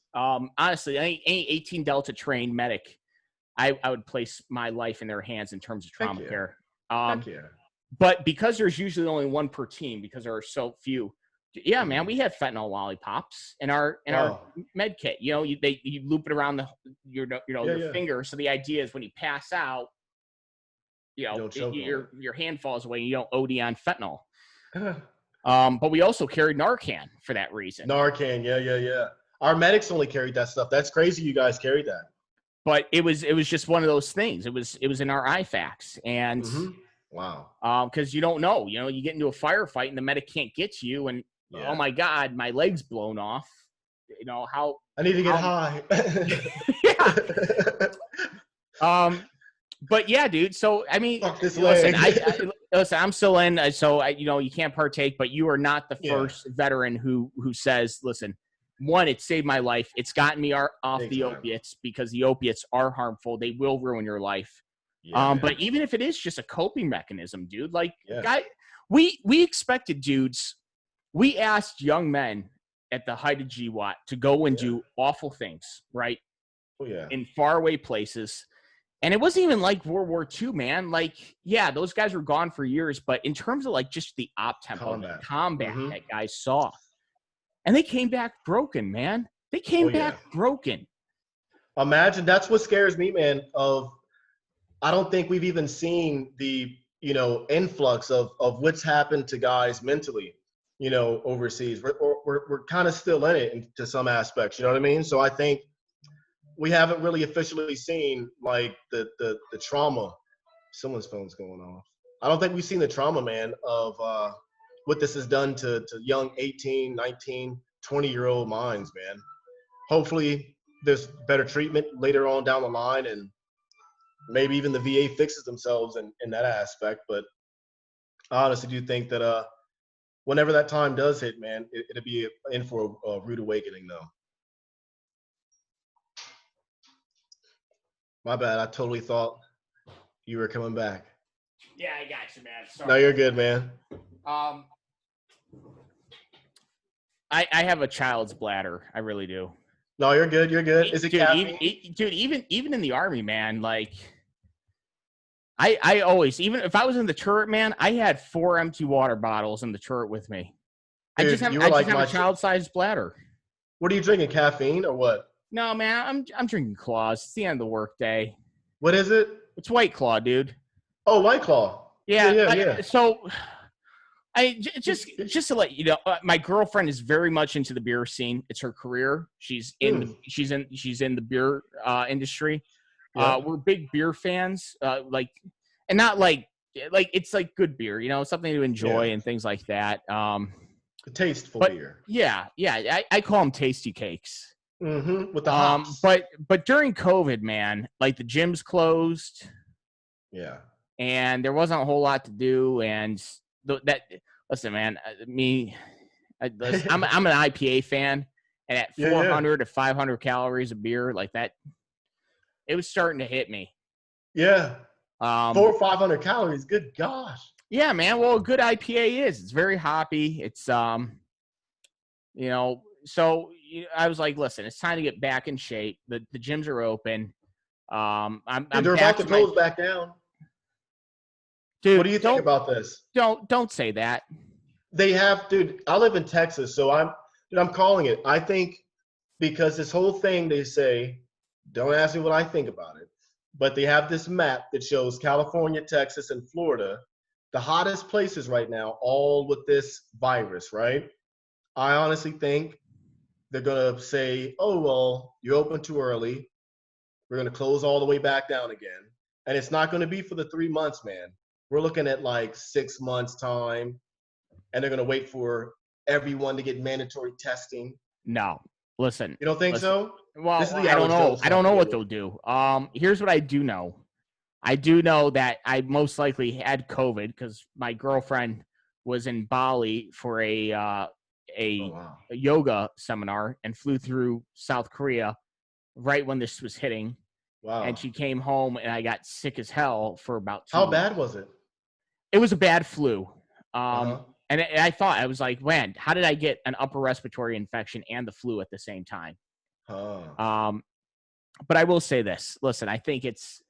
Honestly, any 18 delta trained medic, I would place my life in their hands in terms of trauma care. Heck yeah. But because there's usually only one per team, because there are so few, man, we had fentanyl lollipops in our med kit. You loop it around your finger. So the idea is when you pass out, your hand falls away and you don't OD on fentanyl. But we also carried Narcan for that reason. Narcan, yeah. Our medics only carried that stuff. That's crazy you guys carried that. But it was just one of those things. It was in our IFACs. And wow. Because you don't know. You get into a firefight and the medic can't get to you, and oh my God, my leg's blown off. How I need to get high. But yeah, dude. So I mean, listen, I'm still in. So you can't partake, but you are not the first veteran who says, listen, one, it saved my life. It's gotten me off the opiates, because the opiates are harmful. They will ruin your life. But even if it is just a coping mechanism, dude, we expected dudes. We asked young men at the height of GWAT to go and do awful things, right? Oh yeah. In faraway places. And it wasn't even like World War II, man. Those guys were gone for years, but in terms of just the op tempo, combat that guys saw, and they came back broken, man. They came back broken. Imagine, that's what scares me, man. I don't think we've even seen the influx of what's happened to guys mentally, overseas. We're kind of still in it to some aspects. You know what I mean? So I think we haven't really officially seen the trauma. Someone's phone's going off. I don't think we've seen the trauma, man, of what this has done to young 18, 19, 20-year-old minds, man. Hopefully there's better treatment later on down the line, and maybe even the VA fixes themselves in that aspect. But I honestly do think that whenever that time does hit, man, it'll be in for a rude awakening, though. My bad. I totally thought you were coming back. Yeah, I got you, man. Sorry. No, you're good, man. I have a child's bladder. I really do. No, you're good. You're good. Is it caffeine? Even in the Army, man, I always, even if I was in the turret, man, I had 4 empty water bottles in the turret with me. Dude, I just have a child-sized bladder. What are you drinking, caffeine or what? No, man, I'm drinking Claws. It's the end of the workday. What is it? It's White Claw, dude. Oh, White Claw. Yeah. So, just to let you know, my girlfriend is very much into the beer scene. It's her career. She's in the beer industry. Yep. We're big beer fans. And not it's good beer. Something to enjoy and things like that. Tasteful beer. Yeah. I call them tasty cakes. With the hops. But during COVID, man, like the gyms closed. Yeah. And there wasn't a whole lot to do. And listen, man, I'm an IPA fan, and at 400 to 500 calories a beer, like that, it was starting to hit me. Yeah. 400 or 500 calories. Good gosh. Yeah, man. Well, a good IPA is. It's very hoppy. It's so I was like, listen, it's time to get back in shape. The gyms are open. They're about to close back down. Dude, what do you think about this? Don't say that. They have, dude. I live in Texas, so I'm calling it. I think because this whole thing, they say, don't ask me what I think about it, but they have this map that shows California, Texas, and Florida, the hottest places right now, all with this virus, right? I honestly think they're gonna say, oh well, you opened too early. We're gonna close all the way back down again, and it's not gonna be for the 3 months, man. We're looking at like 6 months time, and they're going to wait for everyone to get mandatory testing. No, listen. You don't think so? Well, I don't know. I don't know what they'll do. Here's what I do know. I do know that I most likely had COVID because my girlfriend was in Bali for a yoga seminar and flew through South Korea right when this was hitting. Wow. And she came home, and I got sick as hell for about 2 How weeks. bad was it? It was a bad flu. And I thought, I was like, man, how did I get an upper respiratory infection and the flu at the same time? But I will say this. Listen, I think it's...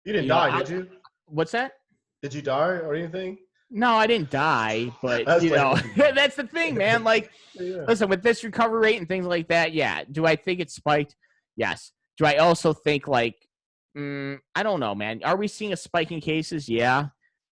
You didn't die, did you? What's that? Did you die or anything? No, I didn't die, but, that's the thing, man. Like, listen, with this recovery rate and things like that, yeah. Do I think it's spiked? Yes. Do I also think, like, I don't know, man. Are we seeing a spike in cases? Yeah.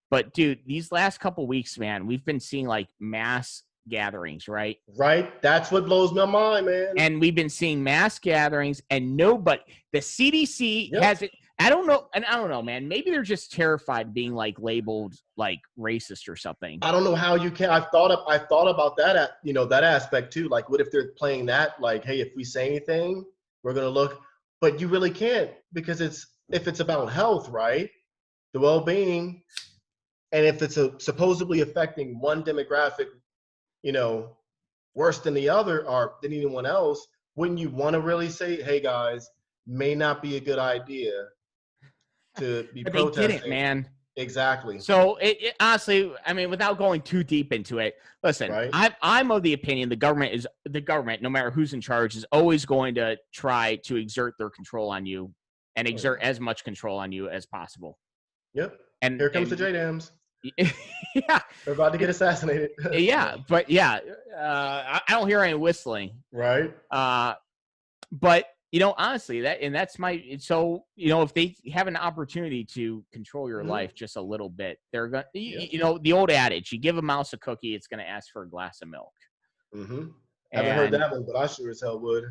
But, dude, these last couple weeks, man, we've been seeing, like, mass gatherings, right? Right. That's what blows my mind, man. And we've been seeing mass gatherings, and the CDC hasn't. I don't know, man. Maybe they're just terrified of being, like, labeled, like, racist or something. I don't know how you can. I've thought about that, that aspect, too. Like, what if they're playing that? Like, hey, if we say anything, we're going to look. But you really can't, because if it's about health, right, the well-being, and if it's supposedly affecting one demographic, worse than the other or than anyone else, wouldn't you want to really say, hey, guys, may not be a good idea to be protesting? They didn't, man. Exactly. So, it honestly, I mean, without going too deep into it, listen, right? I'm of the opinion the government, no matter who's in charge, is always going to try to exert their control on you and exert as much control on you as possible. Yep. And here comes the J-Dams. Yeah. They're about to get assassinated. Yeah. But, yeah, I don't hear any whistling. Right. But, honestly, that's so, if they have an opportunity to control your life just a little bit, they're going to, the old adage, you give a mouse a cookie, it's going to ask for a glass of milk. Mm-hmm. Haven't heard that one, but I sure as hell would.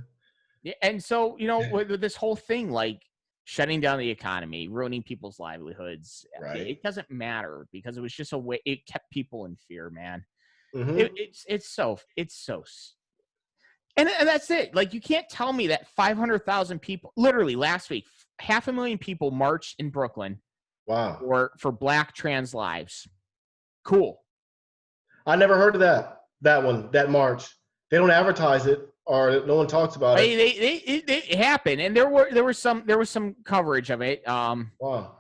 Yeah. And so, with this whole thing, like shutting down the economy, ruining people's livelihoods, right. It doesn't matter because it was just a way, it kept people in fear, man. Mm-hmm. It's so And that's it. Like, you can't tell me that 500,000 people, literally last week, 500,000 people marched in Brooklyn. Wow. For Black trans lives. Cool. I never heard of that march. They don't advertise it, or no one talks about it. It happened, and there was some coverage of it. Wow.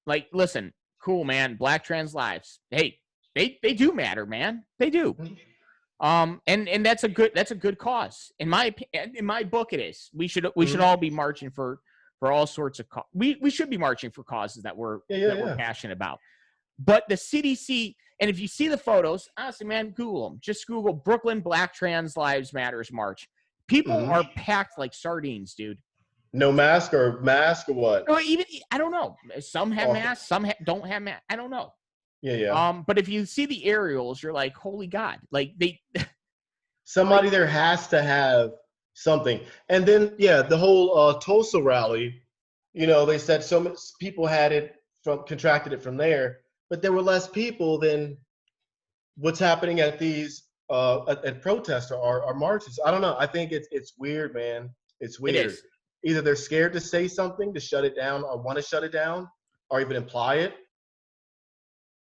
Like, listen, cool, man. Black trans lives. Hey, they do matter, man. They do. And that's a good cause. In my book, it is. We should all be marching for all sorts of we should be marching for causes that we're passionate about. But the CDC, and if you see the photos, honestly, man, Google them. Just Google Brooklyn Black Trans Lives Matters March. People are packed like sardines, dude. No mask or what? Or even, I don't know. Some have masks, some don't have masks. I don't know. Yeah. But if you see the aerials, you're like, holy God. Like, somebody there has to have something. And then, the whole Tulsa rally, they said so many people contracted it from there, but there were less people than what's happening at these at protests or marches. I don't know. I think it's weird, man. It's It weird. is. Either they're scared to say something to shut it down, or want to shut it down, or even imply it,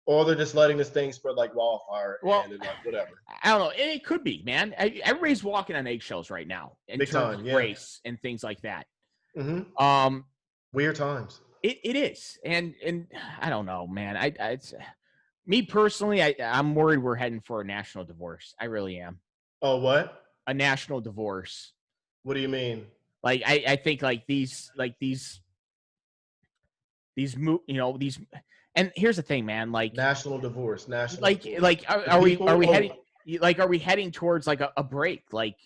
or they're just letting this thing spread like wildfire Well, and then like whatever. I don't know. It could be, man. Everybody's walking on eggshells right now in Big terms time, of yeah. race and things like that. Hmm. Um, Weird times. it is, and I don't know, man. It's me personally. I'm worried we're heading for a national divorce. I really am. Oh, what? A national divorce. What do you mean? Like I think these and here's the thing, man, National divorce. National like divorce. like The are we people. heading are we heading towards like a break,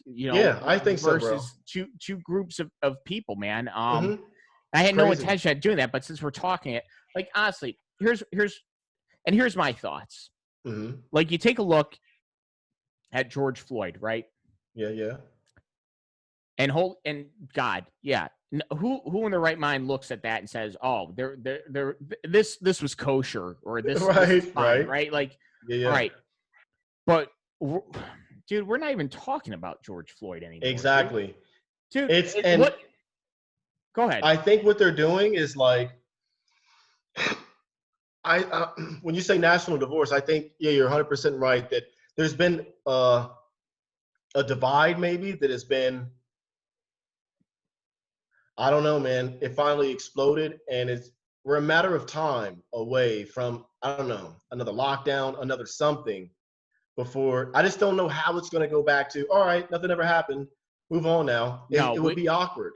Yeah, I think so, bro. versus two groups of people, man. Hmm. I had no Crazy. intention of doing that, but since we're talking it, like, honestly, here's my thoughts. Hmm. Like, you take a look at George Floyd, right? Yeah, yeah. And God, yeah. Who in their right mind looks at that and says, "Oh, this was kosher," or this is fine, right? Like, Yeah, yeah. all right, but dude, we're not even talking about George Floyd anymore. Exactly. Dude. And Go ahead. I think what they're doing is like, when you say national divorce, I think, yeah, you're 100% right that there's been a divide maybe that has been, I don't know, man. It finally exploded, and we're a matter of time away from, I don't know, another lockdown, another something before. I just don't know how it's going to go back to, all right, nothing ever happened. Move on now. No, It would be awkward.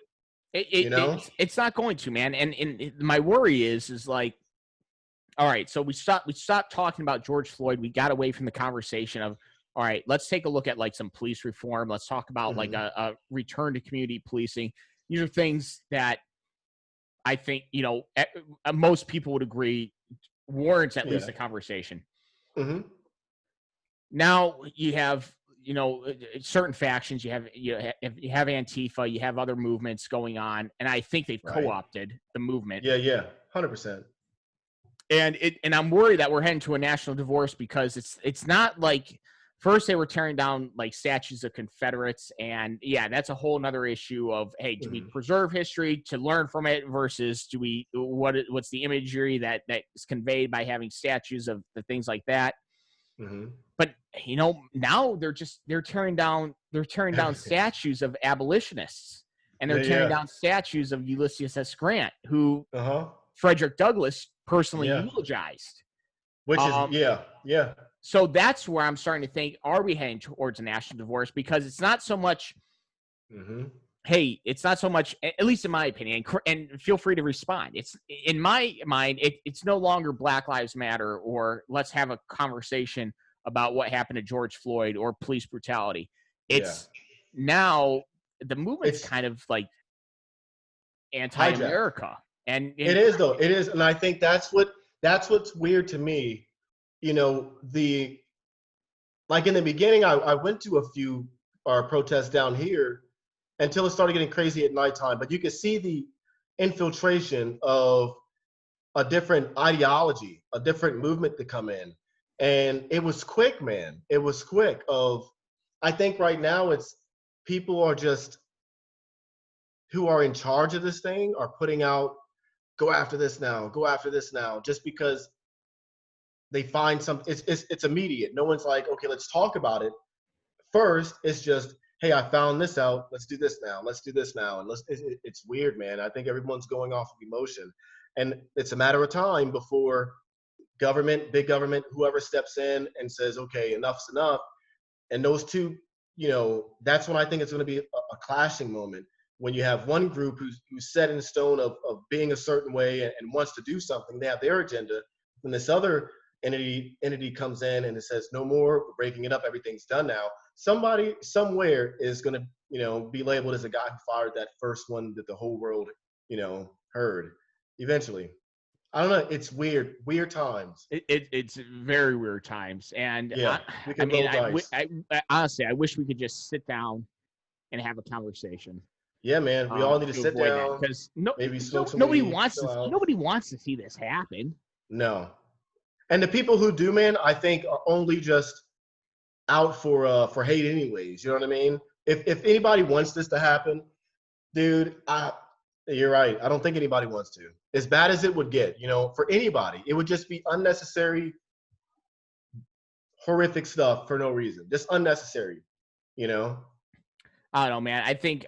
It's not going to, man. And my worry is like, all right, so we stopped talking about George Floyd. We got away from the conversation of, all right, let's take a look at like some police reform. Let's talk about like a return to community policing. These are things that I think, most people would agree warrants at least a conversation. Mm-hmm. Now you have, certain factions. You have Antifa. You have other movements going on, and I think they've co-opted the movement. Yeah, 100%. And I'm worried that we're heading to a national divorce because it's not like first they were tearing down like statues of Confederates, and yeah, that's a whole nother issue of, hey, do we preserve history to learn from it versus what's the imagery that is conveyed by having statues of the things like that. Mm-hmm. But now they're tearing down statues of abolitionists, and they're tearing down statues of Ulysses S. Grant, who Frederick Douglass personally eulogized. Which is yeah. So that's where I'm starting to think: are we heading towards a national divorce? Because it's not so much. Hey, it's not so much, at least in my opinion, and feel free to respond. It's in my mind, it's no longer Black Lives Matter or let's have a conversation about what happened to George Floyd or police brutality. It's now the movement's kind of like anti-America, and it is though. It is, and I think that's what's weird to me. Like in the beginning, I went to a few protests down here until it started getting crazy at nighttime. But you could see the infiltration of a different ideology, a different movement to come in. And it was quick, man. It was quick. I think right now it's people are just who are in charge of this thing are putting out, go after this now, just because they find it's immediate. No one's like, okay, let's talk about it. First, it's just, hey, I found this out. Let's do this now. Let's do this now. And it's weird, man. I think everyone's going off of emotion. And it's a matter of time before big government, whoever steps in and says, okay, enough's enough. And those two, that's when I think it's going to be a clashing moment. When you have one group who's set in stone of being a certain way and wants to do something, they have their agenda. When this other entity comes in and it says, no more, we're breaking it up, everything's done now. Somebody somewhere is going to, be labeled as a guy who fired that first one that the whole world, heard eventually. I don't know. It's weird times. It's very weird times. And honestly, I wish we could just sit down and have a conversation. Yeah, man. We all need to sit down because maybe smoke some nobody weed, nobody wants to see this happen. No. And the people who do, man, I think are only just out for hate anyways. You know what I mean? If anybody wants this to happen, dude, you're right. I don't think anybody wants to. As bad as it would get, for anybody, it would just be unnecessary, horrific stuff for no reason. Just unnecessary, you know? I don't know, man. I think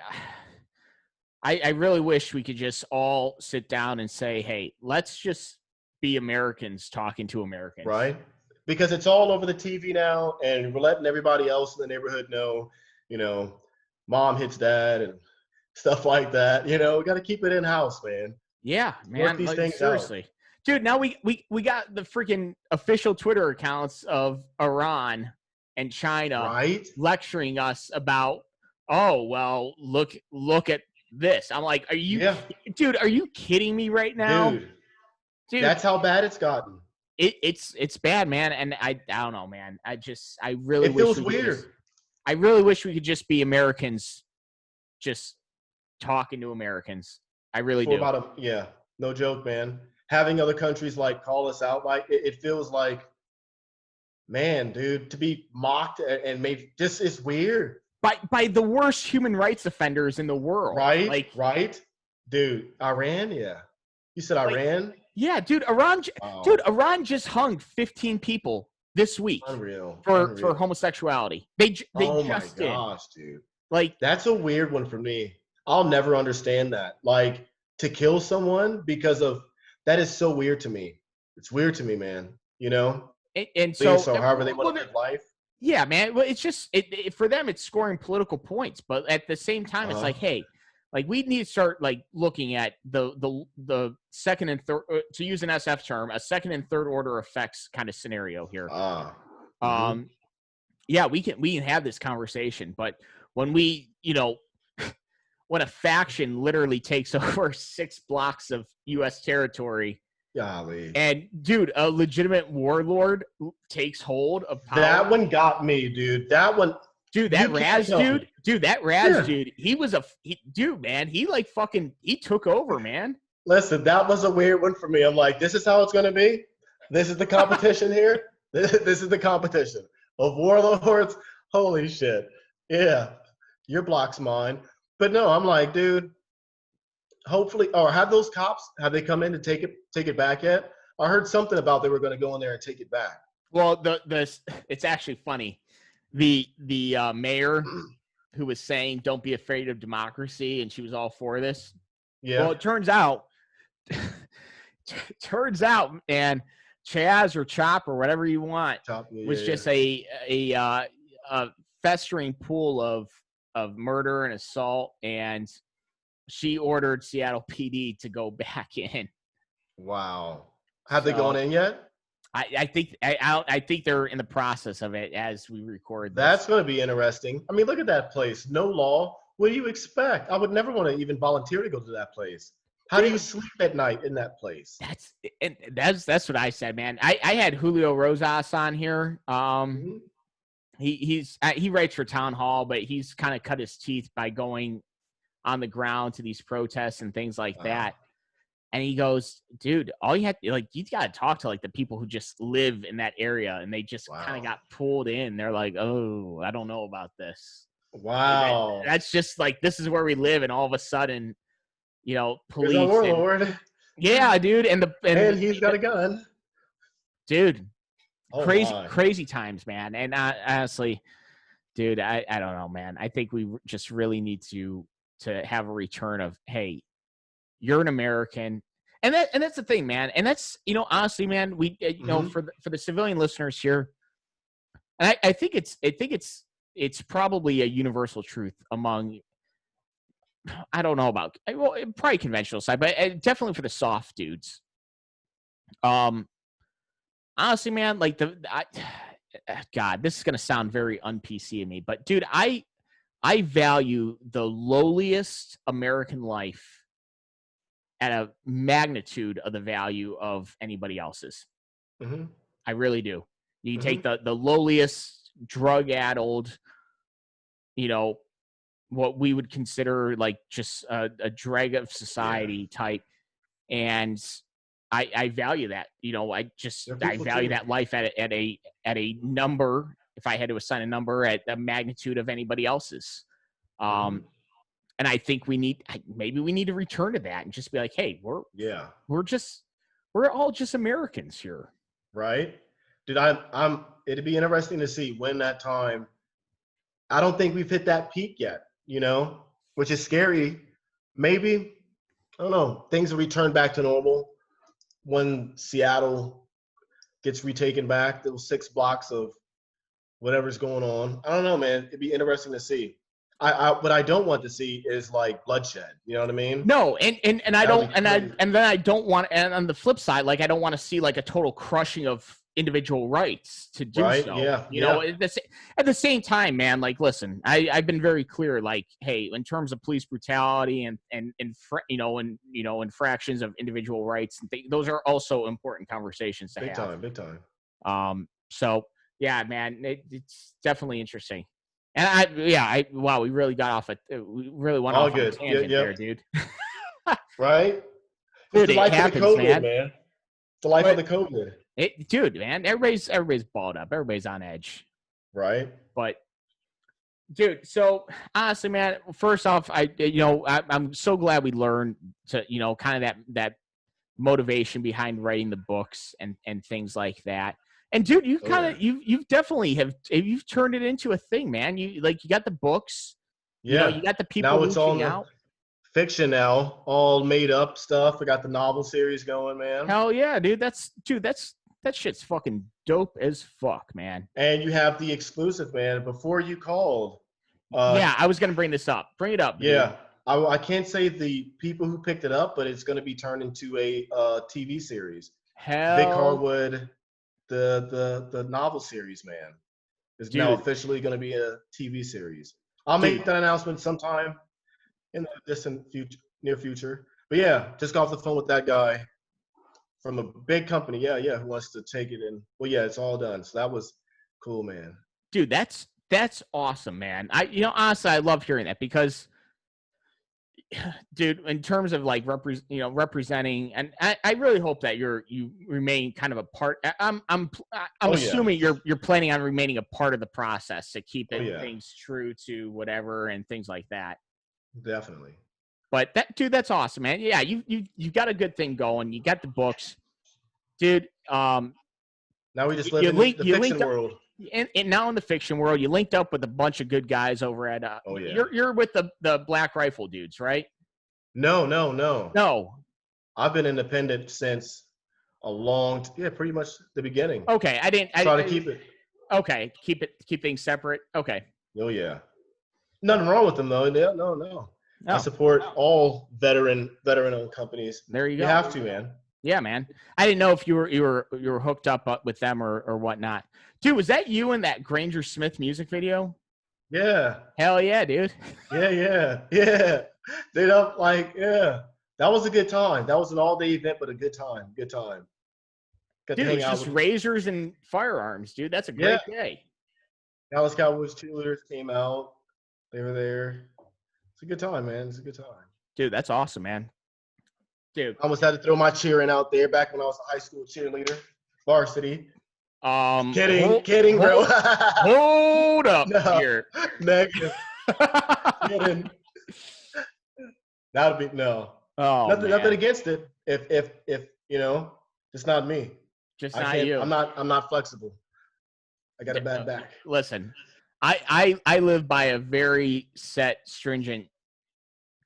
I really wish we could just all sit down and say, hey, let's just be Americans talking to Americans. Right? Because it's all over the TV now, and we're letting everybody else in the neighborhood know, mom hits dad and stuff like that. We got to keep it in house, man. Yeah, man. Work these things seriously. out. Dude, now we got the freaking official Twitter accounts of Iran and China lecturing us about, oh, well, look at this. I'm like, dude, are you kidding me right now? Dude, that's how bad it's gotten. It's bad, man. And I don't know, man. I really wish it feels weird. I really wish we could just be Americans, just talking to Americans. I really do. No joke, man. Having other countries like call us out, like it feels like, man, dude, to be mocked and made, just is weird. By the worst human rights offenders in the world. Right? Right? Dude, Iran, yeah. You said Iran? Yeah, dude, Iran just hung 15 people this week for homosexuality. They oh just my gosh, dude. Like, that's a weird one for me. I'll never understand that. Like, to kill someone because of that is so weird to me. It's weird to me, man. And so however they want to live life. Yeah, man. Well, it's just for them, it's scoring political points, but at the same time, it's like, hey, like we need to start like looking at the second and third, to use an SF term, a second and third order effects kind of scenario here. Yeah, we can have this conversation, but when when a faction literally takes over 6 blocks of U.S. territory, golly, and dude, a legitimate warlord takes hold of power. That one got me, dude. That one. Dude, that Raz dude, he was man, he took over, man. Listen, that was a weird one for me. I'm like, this is how it's going to be? This is the competition here? This is the competition of warlords? Holy shit. Yeah, your block's mine. But no, I'm like, dude, hopefully, or have those cops, have they come in to take it back yet? I heard something about they were going to go in there and take it back. Well, it's actually funny. The mayor who was saying don't be afraid of democracy, and she was all for this. Yeah. Well, it turns out, man, Chaz or Chop or whatever you want was just a festering pool of murder and assault, and she ordered Seattle PD to go back in. Wow. Have they gone in yet? I think they're in the process of it as we record this. That's going to be interesting. I mean, look at that place. No law. What do you expect? I would never want to even volunteer to go to that place. How do you sleep at night in that place? That's what I said, man. I had Julio Rosas on here. He writes for Town Hall, but he's kind of cut his teeth by going on the ground to these protests and things like that. And he goes, dude, all you have to, you got to talk to the people who just live in that area, and they just kind of got pulled in. They're like, oh, I don't know about this. Wow. That's just this is where we live, and all of a sudden, police. There's a warlord. Yeah, dude, and he's got a gun, dude. Crazy times, man. And honestly, dude, I don't know, man. I think we just really need to have a return of, hey, you're an American, and that's the thing, man. And that's honestly, man, we for the civilian listeners here, and I think it's probably a universal truth among, I don't know about, well, probably conventional side, but definitely for the soft dudes. Honestly, man, God, this is gonna sound very un-PC of me, but dude, I value the lowliest American life at a magnitude of the value of anybody else's. I really do. You can take the lowliest, drug-addled, what we would consider just a drag of society type, and I value that. I value that life at a number if I had to assign a number at the magnitude of anybody else's. And I think maybe we need to return to that and just be like, hey, we're all just Americans here. Right. Dude, it'd be interesting to see when that time, I don't think we've hit that peak yet, which is scary. Maybe, I don't know, things will return back to normal when Seattle gets retaken back, those 6 blocks of whatever's going on. I don't know, man. It'd be interesting to see. What I don't want to see is like bloodshed. You know what I mean? No, and I don't, and then I don't want, and on the flip side, like I don't want to see like a total crushing of individual rights to do so. Yeah. You know, at the same time, man, like, listen, I've been very clear, like, hey, in terms of police brutality and infractions of individual rights, and those are also important conversations to have. Big time. So yeah, man, it's definitely interesting. And wow, we really got off we really went off on a tangent there, dude. Right? Dude, it's the life of the COVID, man. It's the life of the COVID. Dude, man, everybody's balled up. Everybody's on edge. Right. But dude, so honestly, man, first off, I'm so glad we learned to, kind of that motivation behind writing the books and things like that. And dude, you you've definitely you've turned it into a thing, man. You got the books. Yeah. You got the people now it's all out. Fiction now, all made up stuff. We got the novel series going, man. Hell yeah, dude. That shit's fucking dope as fuck, man. And you have the exclusive, man. Before you called. I was gonna bring this up. Bring it up. Dude. Yeah. I can't say the people who picked it up, but it's going to be turned into a TV series. Hell. Vic Harwood, the novel series, man, is now officially going to be a TV series. I'll make that announcement sometime in the distant near future. But yeah, just got off the phone with that guy from a big company. Yeah, who wants to take it in. Well, yeah, it's all done. So that was cool, man. Dude, that's awesome, man. Honestly, I love hearing that because, dude, in terms of like representing, and I really hope that you remain kind of a part. I'm assuming you're planning on remaining a part of the process to keep things true to whatever and things like that. Definitely. But that's awesome, man. Yeah, you got a good thing going. You got the books, dude. Now we just live in the fiction world. And now in the fiction world, you linked up with a bunch of good guys over at. You're with the Black Rifle dudes, right? No. I've been independent since pretty much the beginning. Okay, I didn't. Try to keep it. Okay, keep things separate. Okay. Oh yeah. Nothing wrong with them though. Yeah, no. I support all veteran-owned companies. There you go. You have to, man. Yeah, man. I didn't know if you were hooked up with them or whatnot. Dude, was that you in that Granger Smith music video? Yeah. Hell yeah, dude. Yeah. Dude, that was a good time. That was an all-day event, but a good time. Dude, it's just razors and firearms, dude. That's a great day. Dallas Cowboys cheerleaders came out. They were there. It's a good time, man. It's a good time. Dude, that's awesome, man. Dude. I almost had to throw my cheering out there back when I was a high school cheerleader. Varsity. Kidding, bro. Hold up here. Negative. Kidding. That would be no. Oh, nothing against it. If it's not me. Just not you. I'm not flexible. I got a bad back. Listen, I live by a very set, stringent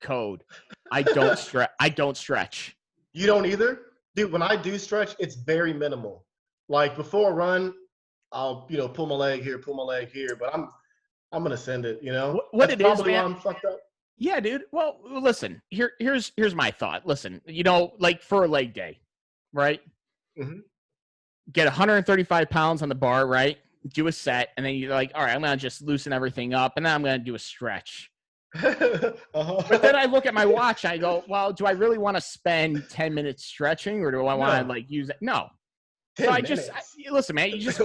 code. I don't stretch. You don't either? Dude, when I do stretch, it's very minimal. Like before a run, I'll pull my leg here, but I'm gonna send it. What it is, man. I'm fucked up. Yeah, dude. Well, listen. Here's my thought. Listen, like for a leg day, right? Mm-hmm. Get 135 pounds on the bar, right? Do a set, and then you're like, all right, I'm gonna just loosen everything up, and then I'm gonna do a stretch. But then I look at my watch, and I go, well, do I really want to spend 10 minutes stretching, or do I want to use it? No. So listen, man, you just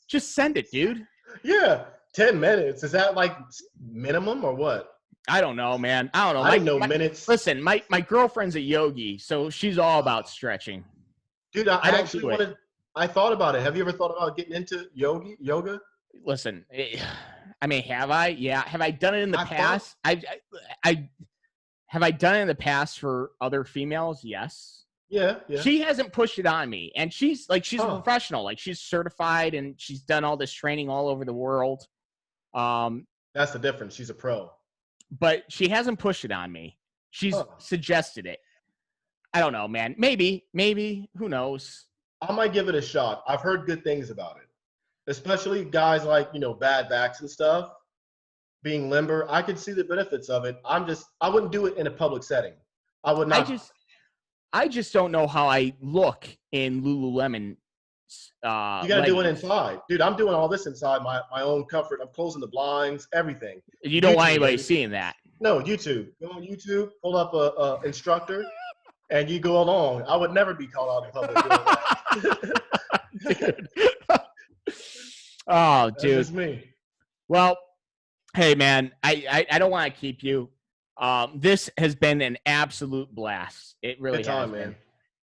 just send it, dude. Yeah, 10 minutes. Is that like minimum or what? I don't know, man. I don't know. I know minutes. Listen, my girlfriend's a yogi, so she's all about stretching. Dude, I thought about it. Have you ever thought about getting into yoga? listen, I mean, have I? Yeah. Have I done it in the past? Have I done it in the past for other females? Yes. Yeah. She hasn't pushed it on me, and she's a Huh. professional. Like, she's certified and she's done all this training all over the world. That's the difference. She's a pro. But she hasn't pushed it on me. She's suggested it. I don't know, man. Maybe, who knows? I might give it a shot. I've heard good things about it, especially guys like, bad backs and stuff, being limber. I could see the benefits of it. I wouldn't do it in a public setting. I would not. I just don't know how I look in Lululemon. You got to do it inside. Dude, I'm doing all this inside my own comfort. I'm closing the blinds, everything. You don't want anybody seeing that. No, YouTube. Go on YouTube, pull up a instructor, and you go along. I would never be called out in public doing that. Oh, dude. That's just me. Well, hey, man, I don't want to keep you. This has been an absolute blast. It really has, man.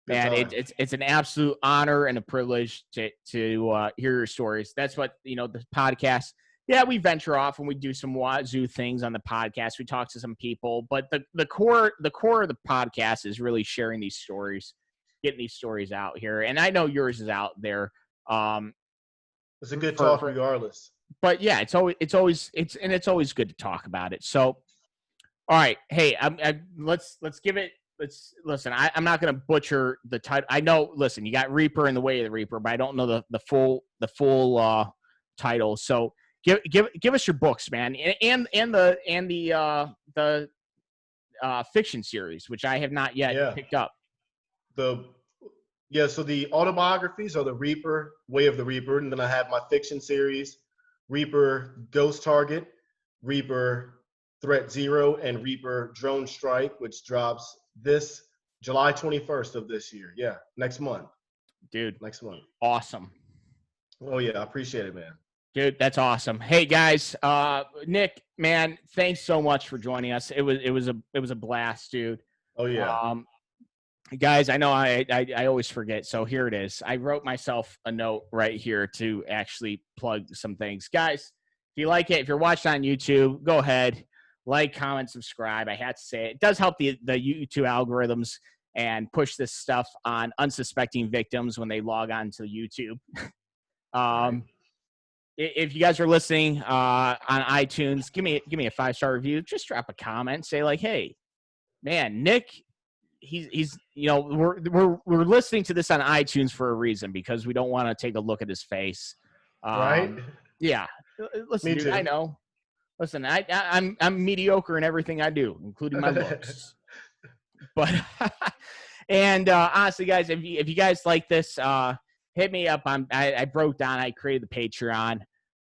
Man, it's an absolute honor and a privilege to hear your stories. That's what, the podcast. Yeah, we venture off and we do some wazoo things on the podcast. We talk to some people, but the core of the podcast is really sharing these stories, getting these stories out here. And I know yours is out there. It's a good talk regardless. But yeah, it's always good to talk about it. So, all right, hey, let's give it. Listen. I'm not going to butcher the title. I know. Listen, you got Reaper and the Way of the Reaper, but I don't know the full title. So give us your books, man, and the fiction series, which I have not yet picked up. So the autobiographies are the Reaper, Way of the Reaper, and then I have my fiction series, Reaper Ghost Target, Reaper Threat Zero, and Reaper Drone Strike, which drops this July 21st of this year. Yeah, next month. Dude. Next month. Awesome. Oh, yeah, I appreciate it, man. Dude, that's awesome. Hey, guys, Nick, man, thanks so much for joining us. It was a blast, dude. Oh, yeah. Guys, I know I always forget, so here it is. I wrote myself a note right here to actually plug some things. Guys, if you like it, if you're watching on YouTube, go ahead. Like, comment, subscribe. I had to say it does help the YouTube algorithms and push this stuff on unsuspecting victims when they log on to YouTube. If you guys are listening on iTunes, give me a 5-star review. Just drop a comment. Say like, hey, man, Nick, he's we're listening to this on iTunes for a reason, because we don't want to take a look at his face. Right? Yeah. Listen, dude, I know. Listen, I'm mediocre in everything I do, including my looks. But and honestly, guys, if you guys like this, hit me up. I broke down. I created the Patreon.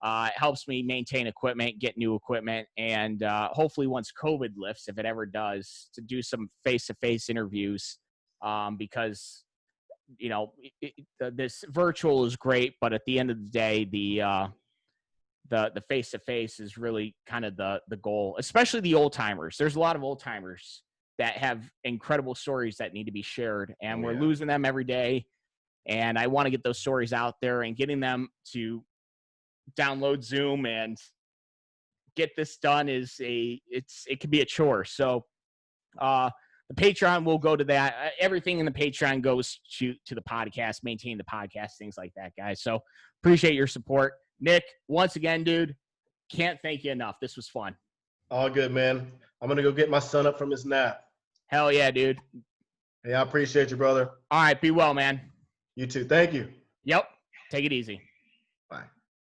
It helps me maintain equipment, get new equipment, and hopefully once COVID lifts, if it ever does, to do some face-to-face interviews, because this virtual is great, but at the end of the day, the face-to-face is really kind of the goal, especially the old timers. There's a lot of old timers that have incredible stories that need to be shared, and we're losing them every day. And I want to get those stories out there, and getting them to download Zoom and get this done it can be a chore. So the Patreon will go to that. Everything in the Patreon goes to the podcast, maintain the podcast, things like that, guys. So appreciate your support. Nick, once again, dude, can't thank you enough. This was fun. All good, man. I'm going to go get my son up from his nap. Hell yeah, dude. Hey, I appreciate you, brother. All right, be well, man. You too. Thank you. Yep. Take it easy.